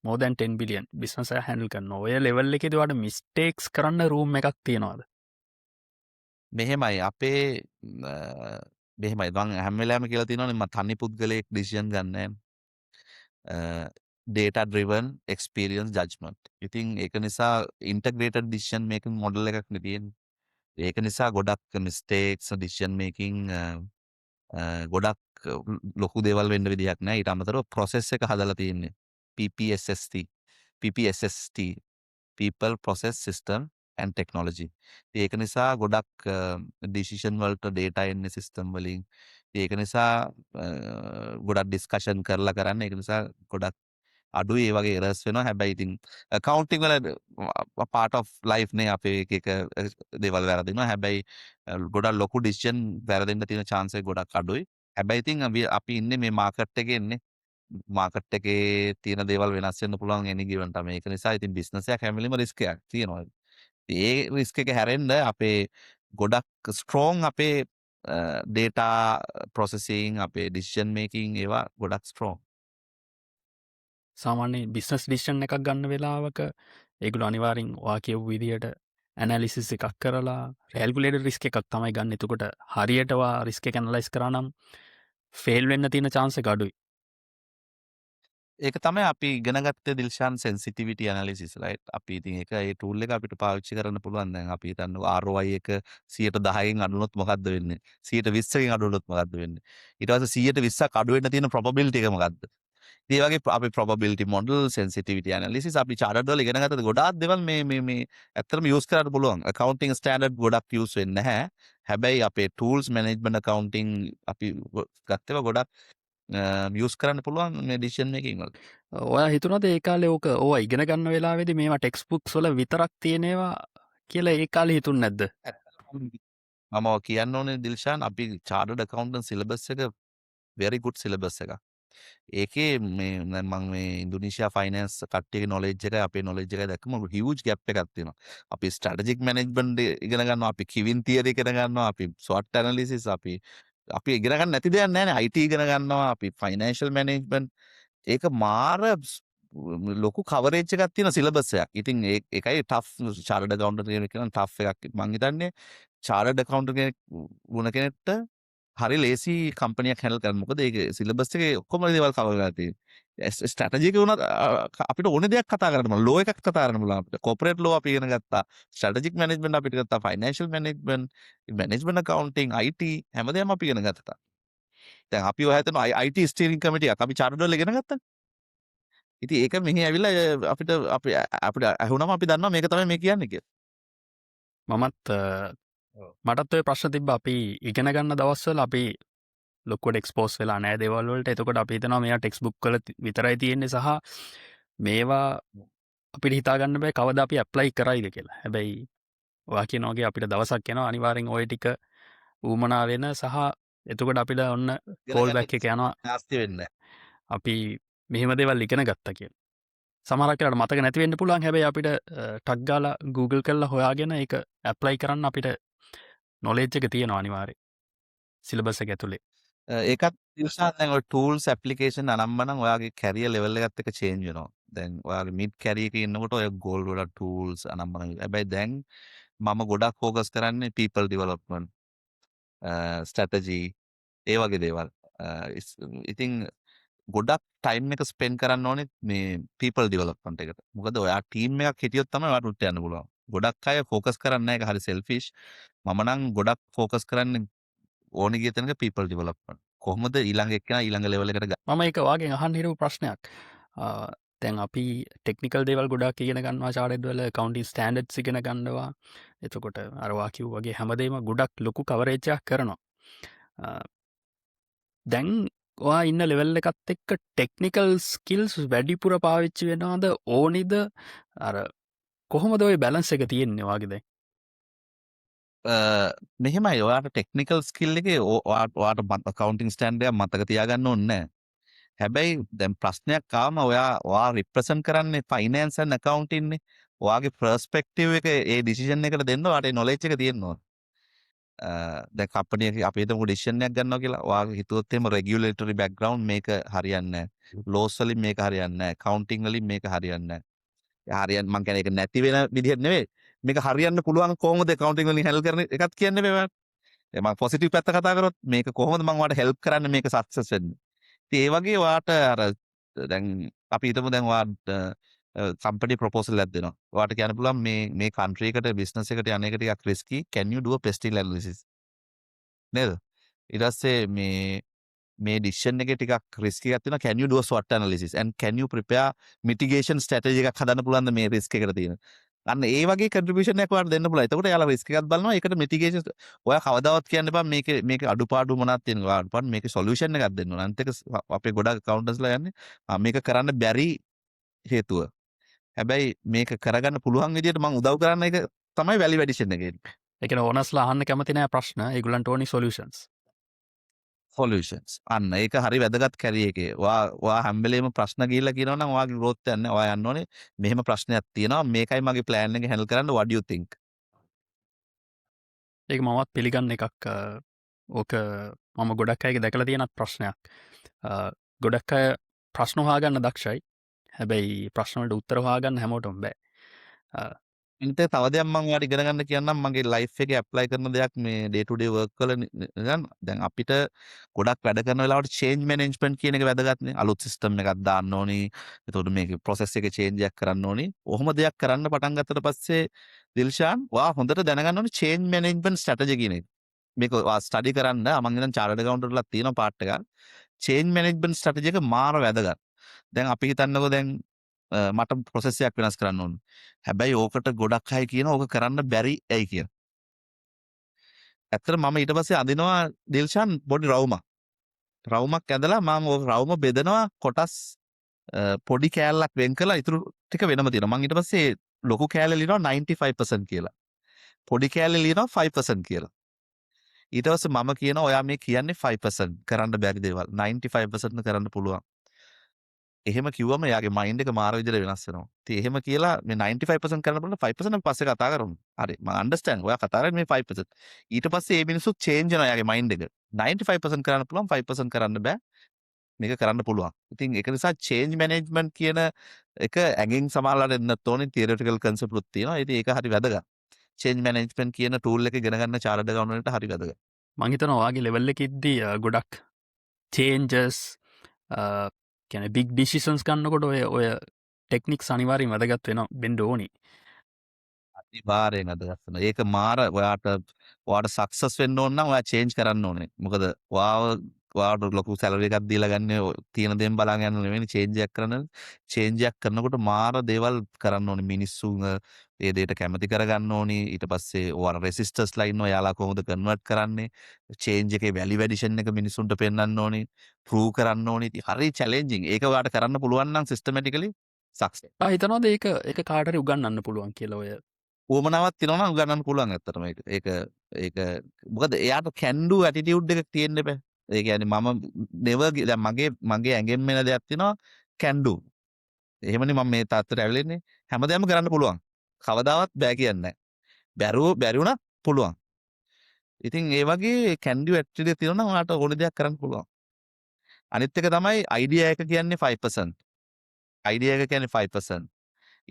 more than 10 billion business එක හැන්ඩල් කරනවා. ඔය ලෙවල් එකේදී ඔයාට මිස්ටේක්ස් කරන්න රූම් එකක් තියනවාද? මෙහෙමයි අපේ මෙහෙමයි මං හැම වෙලාවෙම කියලා තියෙනවානේ මම තනි පුද්ගලයෙක් ඩිසිෂන් ගන්න නෑ. data driven experience judgment. ඉතින් ඒක නිසා integrated decision making model එකක් නේ තියෙන්නේ. ඒක නිසා ගොඩක් mistakes decision making ගොඩක් ලොකු දේවල් වෙන්න විදිහක් නෑ. ඊට අමතරව process එක හදලා තියෙන්නේ. PPSST people process system and technology. ඉතින් ඒක නිසා ගොඩක් decision වලට data එන්නේ system වලින්. ඉතින් ඒක නිසා ගොඩක් discussion කරලා කරන්න. ඒක නිසා ගොඩක් අඩුයි ඒ වගේ errors වෙනවා. හැබැයි ඉතින් accounting වල part of life නේ අපේ එක දේවල් වැරදිනවා. හැබැයි ගොඩක් ලොකු decision වැරදෙන්න තියෙන chance එක ගොඩක් අඩුයි. හැබැයි ඉතින් අපි ඉන්නේ මේ market එකේ ඉන්නේ. මාකට් එකේ තියෙන දේවල් වෙනස් වෙන්න පුළුවන් any given time. ඒක නිසා ඉතින් බිස්නස් එකක් හැම වෙලෙම රිස්ක් එකක් තියෙනවා. ඒ රිස්ක් එක හැරෙන්න අපේ ගොඩක් ස්ට්‍රෝං අපේ data processing අපේ decision making ඒවා ගොඩක් ස්ට්‍රෝං. සාමාන්‍ය බිස්නස් ඩිසිෂන් එකක් ගන්න වෙලාවක ඒගොල්ලෝ අනිවාර්යෙන් ඔයා කියපු විදියට ඇනලිසිස් එකක් කරලා රැල්කුලේටඩ් රිස්ක් එකක් තමයි ගන්න. එතකොට හරියට ඔයා රිස්ක් එක ඇනලයිස් කරා නම් ෆේල් වෙන්න තියෙන chance එක අඩුයි. ඒක තමයි අපි ඉගෙන ගත්තේ දිල්ෂාන් sensitivity analysis right. අපි ඉතින් ඒක ඒ tool එක අපිට පාවිච්චි කරන්න පුළුවන්. දැන් අපි හිතන්නේ ROI එක 110න් අඩු වුණොත් මොකද්ද වෙන්නේ? 120කින් අඩු වුණොත් මොකද්ද වෙන්නේ? ඊට පස්සේ 120ක් අඩු වෙන්න තියෙන probability එක මොකද්ද? ඒ වගේ අපි probability model sensitivity analysis අපි chartered වල ඉගෙන ගත්තද ගොඩාක් දේවල් මේ ඇත්තටම use කරන්න පුළුවන්. accounting standard ගොඩක් use වෙන්නේ නැහැ. හැබැයි අපේ tools management accounting අපි ගත්තේවා ගොඩක් use කරන්න පුළුවන් මේ decision making වල. ඔයා හිතුණාද ඒ කාලේ ඕක ඕවා ඉගෙන ගන්න වෙලාවේදී මේවා ටෙක්ස්ට් බුක්ස් වල විතරක් තියෙනවා කියලා ඒ කාලේ හිතුන්නේ නැද්ද? මම කියන්න ඕනේ දිල්ෂාන් අපි චාර්ටර්ඩ් ඇකවුන්ටන්ට් සිලබස් එක very good සිලබස් එකක්. ඒකේ මේ දැන් මම මේ ඉන්දුනීසියා ෆයිනෑන්ස් කට්ටියගේ නොලෙජ් එකයි අපේ නොලෙජ් එකයි දැක්කම හියුජ් ගැප් එකක් තියෙනවා. අපි ස්ට්‍රැටජික් මැනේජ්මන්ට් ඉගෙන ගන්නවා, අපි කිවින් තියරි ඉගෙන ගන්නවා, අපි SWOT ඇනලිසිස් අපි ඉගෙන ගන්න නැති දෙයක් නැහැ නේ. IT ඉගෙන ගන්නවා, අපි ෆයිනෑන්ෂල් මැනේජ්මන්ට් ඒක මාර ලොකු කවරේජ් එකක් තියෙන සිලබස් එකක්. ඉතින් ඒකයි ටෆ් චාර්ටර්ඩ් ඇකවුන්ටන්ට් කෙනෙක් කියන ටෆ් එකක්. මං හිතන්නේ චාර්ටර්ඩ් ඇකවුන්ටන්ට් කෙනෙක් වුණ කෙනෙක්ට හරි ලේසි කම්පනියක් හැන්ඩල් කරන්න. මොකද ඒක සිලබස් එකේ ඔක්කොම දේවල් කවර් කරලා තියෙන්නේ. ස්ට්‍රැටජි එක වුණත් අපිට ඕන දෙයක් කතා කරන්න පුළුවන්. ලෝ එකක් කතා කරන්න පුළුවන් අපිට. කෝපරේට් ලෝ අපි ඉගෙන ගත්තා. ස්ට්‍රැටජික් මැනේජ්මන්ට් අපිට ගත්තා. ෆයිනෑන්ෂල් මැනේජ්මන්ට්, මැනේජ්මන්ට් අකවුන්ටිං, IT හැමදේම අපි ඉගෙන ගත්තා. දැන් අපි ඔය හිතනවා IT ස්ටියරින් කමිටි එකක් අපි චාර්ටර්ඩ් වල ඉගෙන ගත්තා. ඉතින් ඒක මෙහි ඇවිල්ලා අපිට ඇහුනම අපි දන්නවා මේක තමයි මේ කියන්නේ කියලා. මමත් මටත් ඔය ප්‍රශ්න තිබ්බ අපි ඉගෙන ගන්න දවස්වල අපි ලොක්කොට එක්ස්පෝස් වෙලා නෑ දේවල් වලට. එතකොට අපි හිතනවා මේවා ටෙක්ස්ට් බුක් වල විතරයි තියෙන්නේ සහ මේවා අපිට හිතා ගන්න බෑ කවදා අපි ඇප්ලයි කරයිද කියලා. හැබැයි ඔයා කියන වගේ අපිට දවසක් එනවා අනිවාර්යෙන් ওই ටික ඌමනා වෙන සහ එතකොට අපිට ඔන්න කෝල් බෑක් එක යනවා නාස්ති වෙන්නේ අපි මෙහෙම දේවල් ඉගෙන ගත්තා කියලා. සමහරක් වෙලාවට මතක නැති වෙන්න පුළුවන්. හැබැයි අපිට ටක් ගාලා Google කරලා හොයාගෙන ඒක ඇප්ලයි කරන්න අපිට නොලෙජ් එක තියෙනවා අනිවාර්යෙන්. සිලබස් එක ඇතුලේ. ඒකත් ඉල්ෂාන් දැන් ඔය ටූල්ස් ඇප්ලිකේෂන් අනම්මනම් ඔයාගේ කැරියර් ලෙවල් එකත් එක්ක චේන්ජ් වෙනවා. දැන් ඔයාගේ මිඩ් කැරියර් එකේ ඉන්නකොට ඔය ගෝල් වල ටූල්ස් අනම්මනම්. හැබැයි දැන් මම ගොඩක් ફોකස් කරන්නේ people development, strategy ඒ වගේ දේවල්. ඉතින් ගොඩක් ටයිම් එක ස්පෙන්ඩ් කරන්න ඕනේ මේ people development එකට. මොකද ඔයා ටීම් එකක් හිටියොත් තමයි ඔයාට උඩට යන්න පුළුවන්. ගොඩක් අය ફોකස් කරන්නේ නැහැ. ඒක හරි selfish. මම නම් ගොඩක් ફોකස් කරන්නේ ඕනේ ගිය තැනක people development. කොහොමද ඊළඟ එක්කෙනා ඊළඟ level එකට මම ඒක වාගෙන් අහන්න හිරපු ප්‍රශ්නයක්. දැන් අපි ටෙක්නිකල් දේවල් ගොඩක් ඉගෙන ගන්නවා චාර්ටර්ඩ් වල accounting standards ඉගෙන ගන්නවා. එතකොට අර වා කිව්ව වගේ හැමදේම ගොඩක් ලොකු කවරේජ් එකක් කරනවා. දැන් ඔයා ඉන්න ලෙවල් එකත් එක්ක ටෙක්නිකල් ස්කිල්ස් වැඩිපුර පාවිච්චි වෙනවද ඕනිද? අර කොහොමද ওই බැලන්ස් එක තියෙන්නේ ඔයාගේ දැන්? මෙහෙමයි ඔයාට ටෙක්නිකල් ස්කිල් එකේ ඔයාට accounting standard එක මතක තියාගන්න ඕනේ නැහැ. හැබැයි දැන් ප්‍රශ්නයක් ආවම ඔයා රිප්‍රසන්ට් කරන්නේ ෆයිනෑන්ස් ඇන්ඩ් accounting නේ. ඔයාගේ පර්ස්පෙක්ටිව් එක ඒ ඩිසිෂන් එකට දෙන්න ඔයාට ඒ නොලෙජ් එක තියෙන්න ඕන. දැන් කම්පැනි එක අපි හිතමු ඩිසිෂන් එකක් ගන්නවා කියලා. ඔයාගේ හිතුවොත් එහෙම රෙගියුලේටරි බෑග්ග්‍රවුන්ඩ් මේක හරියන්නේ නැහැ. ලෝස් වලින් මේක හරියන්නේ නැහැ. accounting වලින් මේක හරියන්නේ නැහැ. හරියන්නේ මං කියන්නේ ඒක නැති වෙන විදිහට නෙවෙයි. මේක හරියන්න පුළුවන් කොහොමද accounting වලින් හැන්ඩල් කරන එකත් කියන්නේ මේ ඔයාට. මම පොසිටිව් පැත්ත කතා කරොත් මේක කොහොමද මම ඔයාලට හෙල්ප් කරන්නේ මේක සක්සස් වෙන්න. ඉතින් ඒ වගේ ඔයාට අර දැන් අපි හිතමු දැන් ඔයාට කම්පැනි ප්‍රොපෝසල් එකක් දෙනවා. ඔයාට කියන්න පුළුවන් මේ කන්ට්‍රි එකට බිස්නස් එකට යන එක ටිකක් risky. can you do a pestle analysis? නේද? ඊට පස්සේ මේ ඩිසිෂන් එකේ ටිකක් රිස්කි එකක් තියෙනවා. can you do a SWOT analysis and can you prepare mitigation strategy එකක් හදන්න පුළුවන්ද මේ රිස්ක් එකට තියෙන. අන්න ඒ වගේ කන්ට්‍රිබියුෂන් එකක් ඔයාලට දෙන්න පුළුවන්. එතකොට එයාලා රිස්ක් එකක් බලනවා. ඒකට මිටිගේෂන් ඔයා කවදාවත් කියන්න එපා මේකේ අඩුපාඩු මොනවද තියෙනවා. අඩුපාඩු මේකේ සොලියුෂන් එකක් දෙන්න ඕන. අනිත් එක අපේ ගොඩක් accountants-ලා යන්නේ මේක කරන්න බැරි හේතුව. හැබැයි මේක කරගන්න පුළුවන් විදියට මම උදව් කරන්න එක තමයි වැලියු ඇඩිෂන් එක එන්නේ. ඒ කියන්නේ ඕනස්ලා අහන්න කැමති නැහැ ප්‍රශ්න. ඒගොල්ලන්ට ඕනි සොලියුෂන්ස්. සොලියුෂන්ස්. අන්න ඒක හරි වැදගත් කැරියර් එකේ. ඔයා හැම වෙලේම ප්‍රශ්න ගිහිල්ලා කියනවා නම් ඔයාගේ growth යන්නේ. ඔයා යන්න ඕනේ මෙහෙම ප්‍රශ්නයක් තියෙනවා. මේකයි මගේ plan එක handle කරන්න what do you think? ඒක මමත් පිළිගන්න එකක්. ඕක මම ගොඩක් අයගේ දැකලා තියෙනත් ප්‍රශ්නයක්. ගොඩක් අය ප්‍රශ්න හොයාගන්න දක්ෂයි. හැබැයි ප්‍රශ්න වලට උත්තර හොයාගන්න හැමෝටම බෑ. ඉන්ට තව දෙයක් මම ඔයාලට ඉගෙන ගන්න කියන්නම් මගේ ලයිෆ් එකේ ඇප්ලයි කරන දෙයක් මේ ඩේ ටු ඩේ වර්ක් වල දැන් අපිට ගොඩක් වැඩ කරන වෙලාවට චේන්ජ් මැනේජ්මන්ට් කියන එක වැදගත්නේ. අලුත් සිස්ටම් එකක් දාන්න ඕනි. එතකොට මේකේ ප්‍රොසෙස් එකේ චේන්ජ් එකක් කරන්න ඕනි. ඔහොම දෙයක් කරන්න පටන් ගත්තට පස්සේ දිල්ෂාන් ඔයා හොඳට දැනගන්න ඕනි චේන්ජ් මැනේජ්මන්ට් ස්ට්‍රැටජි කියන එක. මේක ඔයා ස්ටඩි කරන්න මම ඉතින් චාර්ටර්ඩ් ඇකවුන්ටන්ට්ලා තියෙන පාර්ට් එකක්. චේන්ජ් මැනේජ්මන්ට් ස්ට්‍රැටජි එක මාර වැදගත්. දැන් අපි හිතන්නකෝ දැන් මට ප්‍රොසෙස් එකක් වෙනස් කරන්න ඕන. හැබැයි ඕකට ගොඩක් අය කියනවා ඕක කරන්න බැරි ඇයි කියලා. ඇත්තට මම ඊට පස්සේ අඳිනවා දිල්ෂාන් පොඩි රවුමක්. රවුමක් ඇඳලා මම ඕක රවුම බෙදනවා කොටස් පොඩි කෑල්ලක් වෙන් කරලා ඉතුරු ටික වෙනම තියෙනවා. මම ඊට පස්සේ ලොකු කෑල්ල ලියනවා 95% කියලා. පොඩි කෑල්ල ලියනවා 5% කියලා. ඊට පස්සේ මම කියනවා ඔයා මේ කියන්නේ 5% කරන්න බැරි දේවල් 95% කරන්න පුළුවන්. එහෙම කිව්වම එයාගේ මයින්ඩ් එක මාර විදිහට වෙනස් වෙනවා. ඉතින් එහෙම කියලා මේ 95% කරන්න පුළුවන් 5% පස්සේ කතා කරමු. හරි මම අන්ඩර්ස්ටෑන්ඩ් ඔයා කතා කරන්නේ මේ 5%. ඊට පස්සේ මේ මිනිස්සු චේන්ජ් වෙනවා එයාගේ මයින්ඩ් එක. 95% කරන්න පුළුවන් 5% කරන්න බෑ. මේක කරන්න පුළුවන්. ඉතින් ඒක නිසා චේන්ජ් මැනේජ්මන්ට් කියන එක ඇඟෙන් සමහරවල්ලාට එන්නත් ඕනේ තියරිටිකල් කන්සෙප්ට් උත් තියෙනවා. ඉතින් ඒක හරි වැදගත්. චේන්ජ් මැනේජ්මන්ට් කියන ටූල් එක ඉගෙන ගන්න චාර්ටර්ඩ් අකවුන්ටන්ට්ට හරි වැදගත්. මං හිතනවා ඔයාගේ ලෙවල් එකෙද්දී ගොඩක් චේන්ජස් කියන්නේ බිග් ඩිසිෂන්ස් ගන්නකොට ඔය ටෙක්නික්ස් අනිවාර්යෙන් වැදගත් වෙන්න ඕනි. අනිවාර්යෙන් වැදගත් වෙනවා. ඒක මාර ඔයාට සක්සස් වෙන්න ඕන නම් ඔයා චේන්ජ් කරන්න ඕනේ. මොකද ඔයාට ලොකු සැලරි එකක් දීලා ගන්න තියෙන දේම බලන් යන්න නෙවෙයි චේන්ජ් එකක් කරන්න. චේන්ජ් එකක් කරනකොට මාර දේවල් කරන්න ඕනේ. මිනිස්සුන් ඒ දෙයට කැමති කරගන්න ඕනේ. ඊට පස්සේ ඔයාලා රෙසිස්ටර්ස්ලා ඉන්නවා. එයාලා කොහොමද කන්වර්ට් කරන්නේ? චේන්ජ් එකේ වැලියු ඇඩිෂන් එක මිනිස්සුන්ට පෙන්වන්න ඕනේ. ප්‍රූව් කරන්න ඕනේ. ඉතින් හරි චැලෙන්ජින්. ඒක ඔයාට කරන්න පුළුවන් නම් සිස්ටමැටිකලි සක්සස්. හිතනවාද ඒක කාටට උගන්වන්න පුළුවන් කියලා ඔය උවමනාවක් තියෙනවා නම් උගන්නන්න පුළුවන් ඇත්තටම ඒක. ඒක මොකද එයාට can do attitude එකක් තියෙන්න බෑ. ඒ කියන්නේ මම never දැන් මගේ ඇඟෙන් එන දෙයක් තියෙනවා can do. එහෙමනේ මම මේ තාත්තට ඇවිල්ලා හැමදාම කරන්න පුළුවන්. කවදාවත් බෑ කියන්නේ නැහැ. බැරි වුණත් පුළුවන්. ඉතින් ඒ වගේ can do attitude එක තියෙනවා නම් ඔයාලට ඕන දෙයක් කරන්න පුළුවන්. අනිත් එක තමයි idea එක කියන්නේ 5%. idea එක කියන්නේ 5%.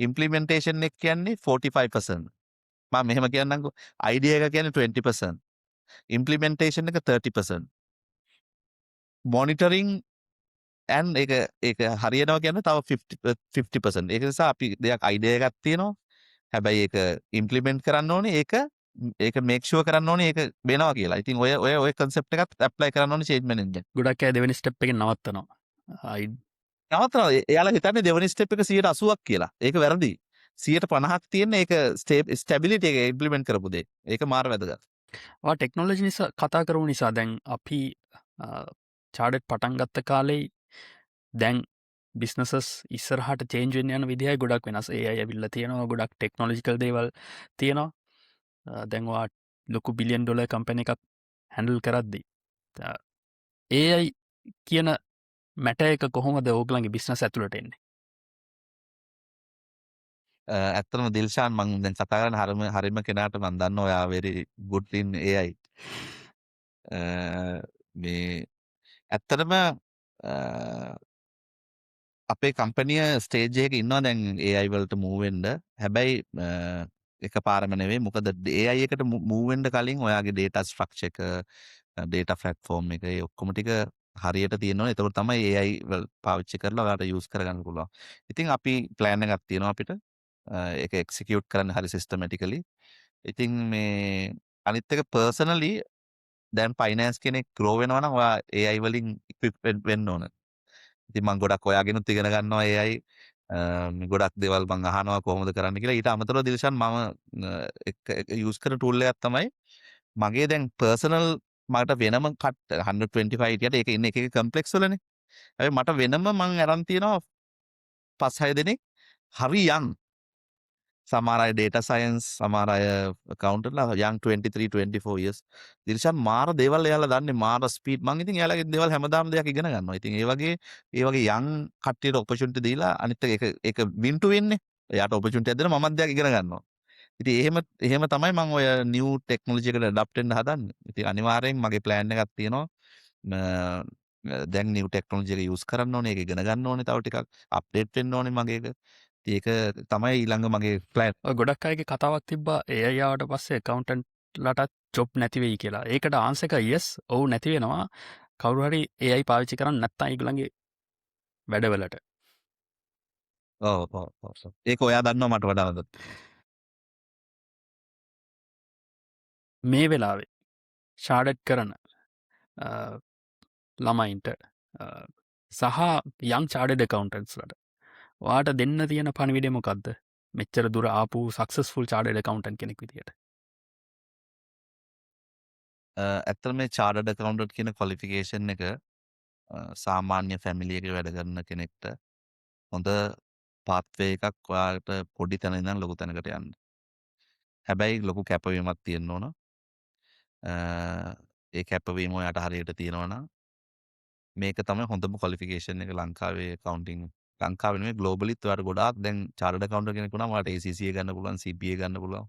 implementation එක කියන්නේ 45%. මම මෙහෙම කියන්නම්කෝ. idea එක කියන්නේ 20%. implementation එක 30%. monitoring and ඒක හරියනවා කියන්නේ තව 50%. ඒක නිසා අපි දෙයක් idea එකක් තියෙනවා. හැබැයි ඒක implement කරන්න ඕනේ. ඒක make sure කරන්න ඕනේ ඒක වෙනවා කියලා. ඉතින් ඔය concept එකත් apply කරන්න ඕනේ change management. ගොඩක් අය දෙවෙනි ස්ටෙප් එකෙන් නවත්තනවා. නවත්තනවා. එයාලා හිතන්නේ දෙවෙනි ස්ටෙප් එක 80%ක් කියලා. ඒක වැරදි. 50%ක් තියෙන ඒක ස්ටැබිලිටි එක ඉම්ප්ලිමන්ට් කරපු දේ. ඒක මාර වැදගත්. ටෙක්නොලජි නිසා කතා කරපු නිසා දැන් අපි චාඩට් පටන් ගත්ත කාලේ දැන් බිස්නසස් ඉස්සරහට චේන්ජ් වෙන්න යන විදිහයි ගොඩක් වෙනස්. AI ඇවිල්ලා තියෙනවා. ගොඩක් ටෙක්නොලොජිකල් දේවල් තියෙනවා. දැන් ඔයා ලොකු බිලියන් ඩොලර් කම්පැනි එකක් හැන්ඩල් කරද්දී AI කියන මැටර් එක කොහොමද ඕගලන්ගේ බිස්නස් ඇතුළට එන්නේ? ඇත්තටම දිල්ෂාන් මම දැන් කතා කරන හරිම කෙනාට මම දන්නවා ඔයා very good in AI. මේ ඇත්තටම අපේ කම්පැනිය ස්ටේජ් එකක ඉන්නවා දැන් AI වලට move වෙන්න. හැබැයි එකපාරම නෙවෙයි. මොකද AI එකට move වෙන්න කලින් ඔයාගේ data structure එක, data platform එක ඒ ඔක්කොම ටික හරියට තියෙන්න ඕනේ. එතකොට තමයි AI වල පාවිච්චි කරලා ඔයාලට use කරගන්න පුළුවන්. ඉතින් අපි plan එකක් තියෙනවා අපිට. ඒක execute කරන්න හරි systematically. ඉතින් මේ අනිත් එක personally දැන් finance කෙනෙක් grow වෙනවා නම් ඔයා AI වලින් equipped වෙන්න ඕන. ඉතින් මම ගොඩක් ඔයාගෙනුත් ඉගෙන ගන්නවා AI. ගොඩක් දේවල් මම අහනවා කොහොමද කරන්න කියලා. ඊට අමතරව දිල්ෂාන් මම use කරන tool එකක් තමයි මගේ දැන් personal මට වෙනම 125 හිටියට ඒක ඉන්නේ එක කම්ප්ලෙක්ස් වලනේ. හැබැයි මට වෙනම මම අරන් තියෙනවා 5-6 දෙනෙක් හරි young. සමහර අය data science, සමහර අය accountantලා young 23, 24 years. දිල්ෂාන් මාර දේවල් එයාලා දන්නේ මාර ස්පීඩ්. මම ඉතින් එයාලගේ දේවල් හැමදාම දෙයක් ඉගෙන ගන්නවා. ඉතින් ඒ වගේ young කට්ටියට opportunity දීලා අනිත් ඒක win to win නේ. එයාට opportunity එකක් දෙනවා මමත් දෙයක් ඉගෙන ගන්නවා. ඉතින් එහෙම තමයි මම ඔය new technology එකට adapt වෙන්න හදන්නේ. ඉතින් අනිවාර්යෙන් මගේ plan එකක් තියෙනවා. දැන් new technology එක use කරන්න ඕනේ. ඒක ඉගෙන ගන්න ඕනේ. තව ටිකක් update වෙන්න ඕනේ මගේ එක. ඒක තමයි ඊළඟ මගේ plan. ගොඩක් අයගේ කතාවක් තිබ්බා AI ආවට පස්සේ accountantලට job නැති වෙයි කියලා. ඒකට answer එක yes, ඔව් නැති වෙනවා. කවුරු හරි AI පාවිච්චි කරන්නේ නැත්නම් ඒගොල්ලන්ගේ වැඩවලට. ඔව්. ඒක ඔයා දන්නවා මට වඩා හොඳට. මේ වෙලාවේ ෂාඩට් කරන ළමයින්ට සහ යම් චාඩඩ් accountants-ලට ඔයාට දෙන්න තියෙන පණිවිඩය මොකද්ද? මෙච්චර දුර ආපු සක්සස්ෆුල් චාඩඩ් accountant කෙනෙක් විදියට. ඇත්තට මේ chartered accountant කියන qualification එක සාමාන්‍ය family එකේ වැඩ කරන කෙනෙක්ට හොඳ pathway එකක් ඔයාලට පොඩි තැන ඉඳන් ලොකු තැනකට යන්න. හැබැයි ලොකු කැපවීමක් තියෙන්න ඕන. ඒ කැපවීම ඔයාට හරියට තියෙනවා නම් මේක තමයි හොඳම ක්වොලිෆිකේෂන් එක ලංකාවේ accounting ලංකාවේ නෙමෙයි ග්ලෝබලිත් ඔයාට ගොඩාක් දැන් chartered accountant කෙනෙක් වුණාම ඔයාට ACCA ගන්න පුළුවන් CPA ගන්න පුළුවන්.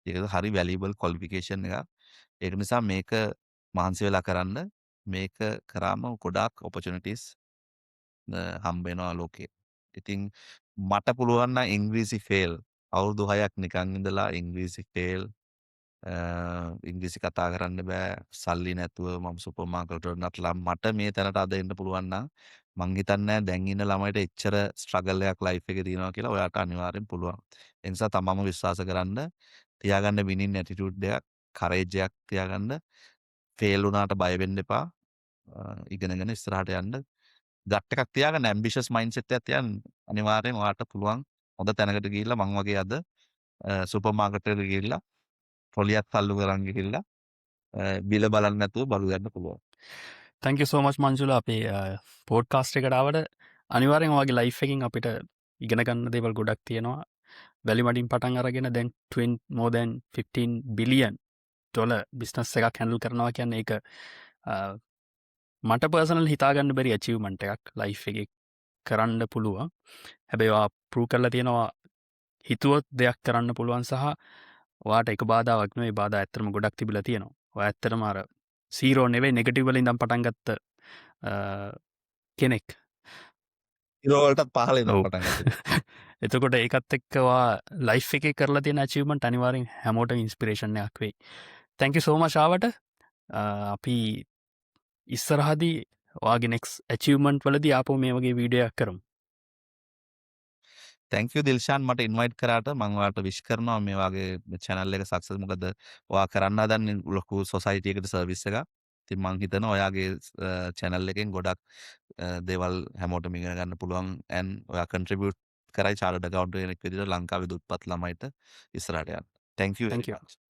ඒක හරි වැලියබල් ක්වොලිෆිකේෂන් එකක්. ඒක නිසා මේක මහන්සි වෙලා කරන්න. මේක කරාම ගොඩාක් opportunities හම්බ වෙනවා ලෝකේ. ඉතින් මට පුළුවන් නම් ඉංග්‍රීසි ෆේල් අවුරුදු 6ක් නිකන් ඉඳලා ඉංග්‍රීසි ෆේල් ඉංග්‍රීසි කතා කරන්න බෑ සල්ලි නැතුව මම සුපර් මාකට් වලට නටලා මට මේ තැනට අද එන්න පුළුවන් නම් මං හිතන්නේ දැන් ඉන්න ළමයිට එච්චර ස්ට්‍රගල් එකක් ලයිෆ් එකේ තියෙනවා කියලා ඔයාට අනිවාර්යෙන් පුළුවන්. ඒ නිසා තමම විශ්වාස කරන්න තියාගන්න විනින් ඇටිටියුඩ් එකක් කරේජ් එකක් තියාගන්න ෆේල් වුණාට බය වෙන්න එපා. ඉගෙනගෙන ඉස්සරහට යන්න ගට් එකක් තියාගන්න ඇම්බිෂස් මයින්ඩ්සෙට් එකක් තියන්න අනිවාර්යෙන් ඔයාට පුළුවන් හොඳ තැනකට ගිහිල්ලා මං වගේ අද සුපර් මාකට් එකට ගිහිල්ලා පොලියක් තල්ලු කරන් ගිහිල්ලා බිල බලන්න නැතුව බලු ගන්න පුළුවන්. thank you so much Manjula අපේ පෝඩ්කාස්ට් එකට ආවට අනිවාර්යෙන් ඔයාගේ ලයිෆ් එකකින් අපිට ඉගෙන ගන්න දේවල් ගොඩක් තියෙනවා. වැලි මඩින් පටන් අරගෙන දැන් more than 15 billion dollar business එකක් හැන්ඩල් කරනවා කියන්නේ ඒක මට පර්සනල් හිතාගන්න බැරි achievement එකක් ලයිෆ් එකේ කරන්න පුළුවන්. හැබැයි ඔයා ප්‍රූව් කරලා තියෙනවා හිතුවොත් දෙයක් කරන්න පුළුවන් සහ ඔයාට එක බාධාවක් නෙවෙයි බාධා ඇත්තටම ගොඩක් තිබිලා තියෙනවා. ඔයා ඇත්තටම අර සීරෝ නෙවෙයි නෙගටිව් වලින් ඉඳන් පටන් ගත්ත කෙනෙක්. ඉරෝ වලටත් පහළ එනවා ඔව්. පටන් ගත්තා. එතකොට ඒකත් එක්ක ඔයා ලයිෆ් එකේ කරලා තියෙන achievement අනිවාර්යෙන් හැමෝටම ඉන්ස්පිරේෂන් එකක් වෙයි. thank you so much ආවට. අපි ඉස්සරහදී ඔයාගේ next achievement වලදී ආපහු මේ වගේ වීඩියෝ එකක් කරමු. thank you දිල්ෂාන් මට ඉන්වයිට් කරාට මම ඔයාලට විශ් කරනවා මේ වගේ channel එක සක්සස් මොකද ඔයා කරන්න හදන්නේ ලොකු society එකකට සර්විස් එකක්. ඉතින් මම හිතනවා ඔයාගේ channel එකෙන් ගොඩක් දේවල් හැමෝටම ඉගෙන ගන්න පුළුවන් and ඔයා contribute කරයි chartered accountant කෙනෙක් විදිහට ලංකාවේ දුප්පත් ළමයිට ඉස්සරහට යන්න. thank you very thank you. much.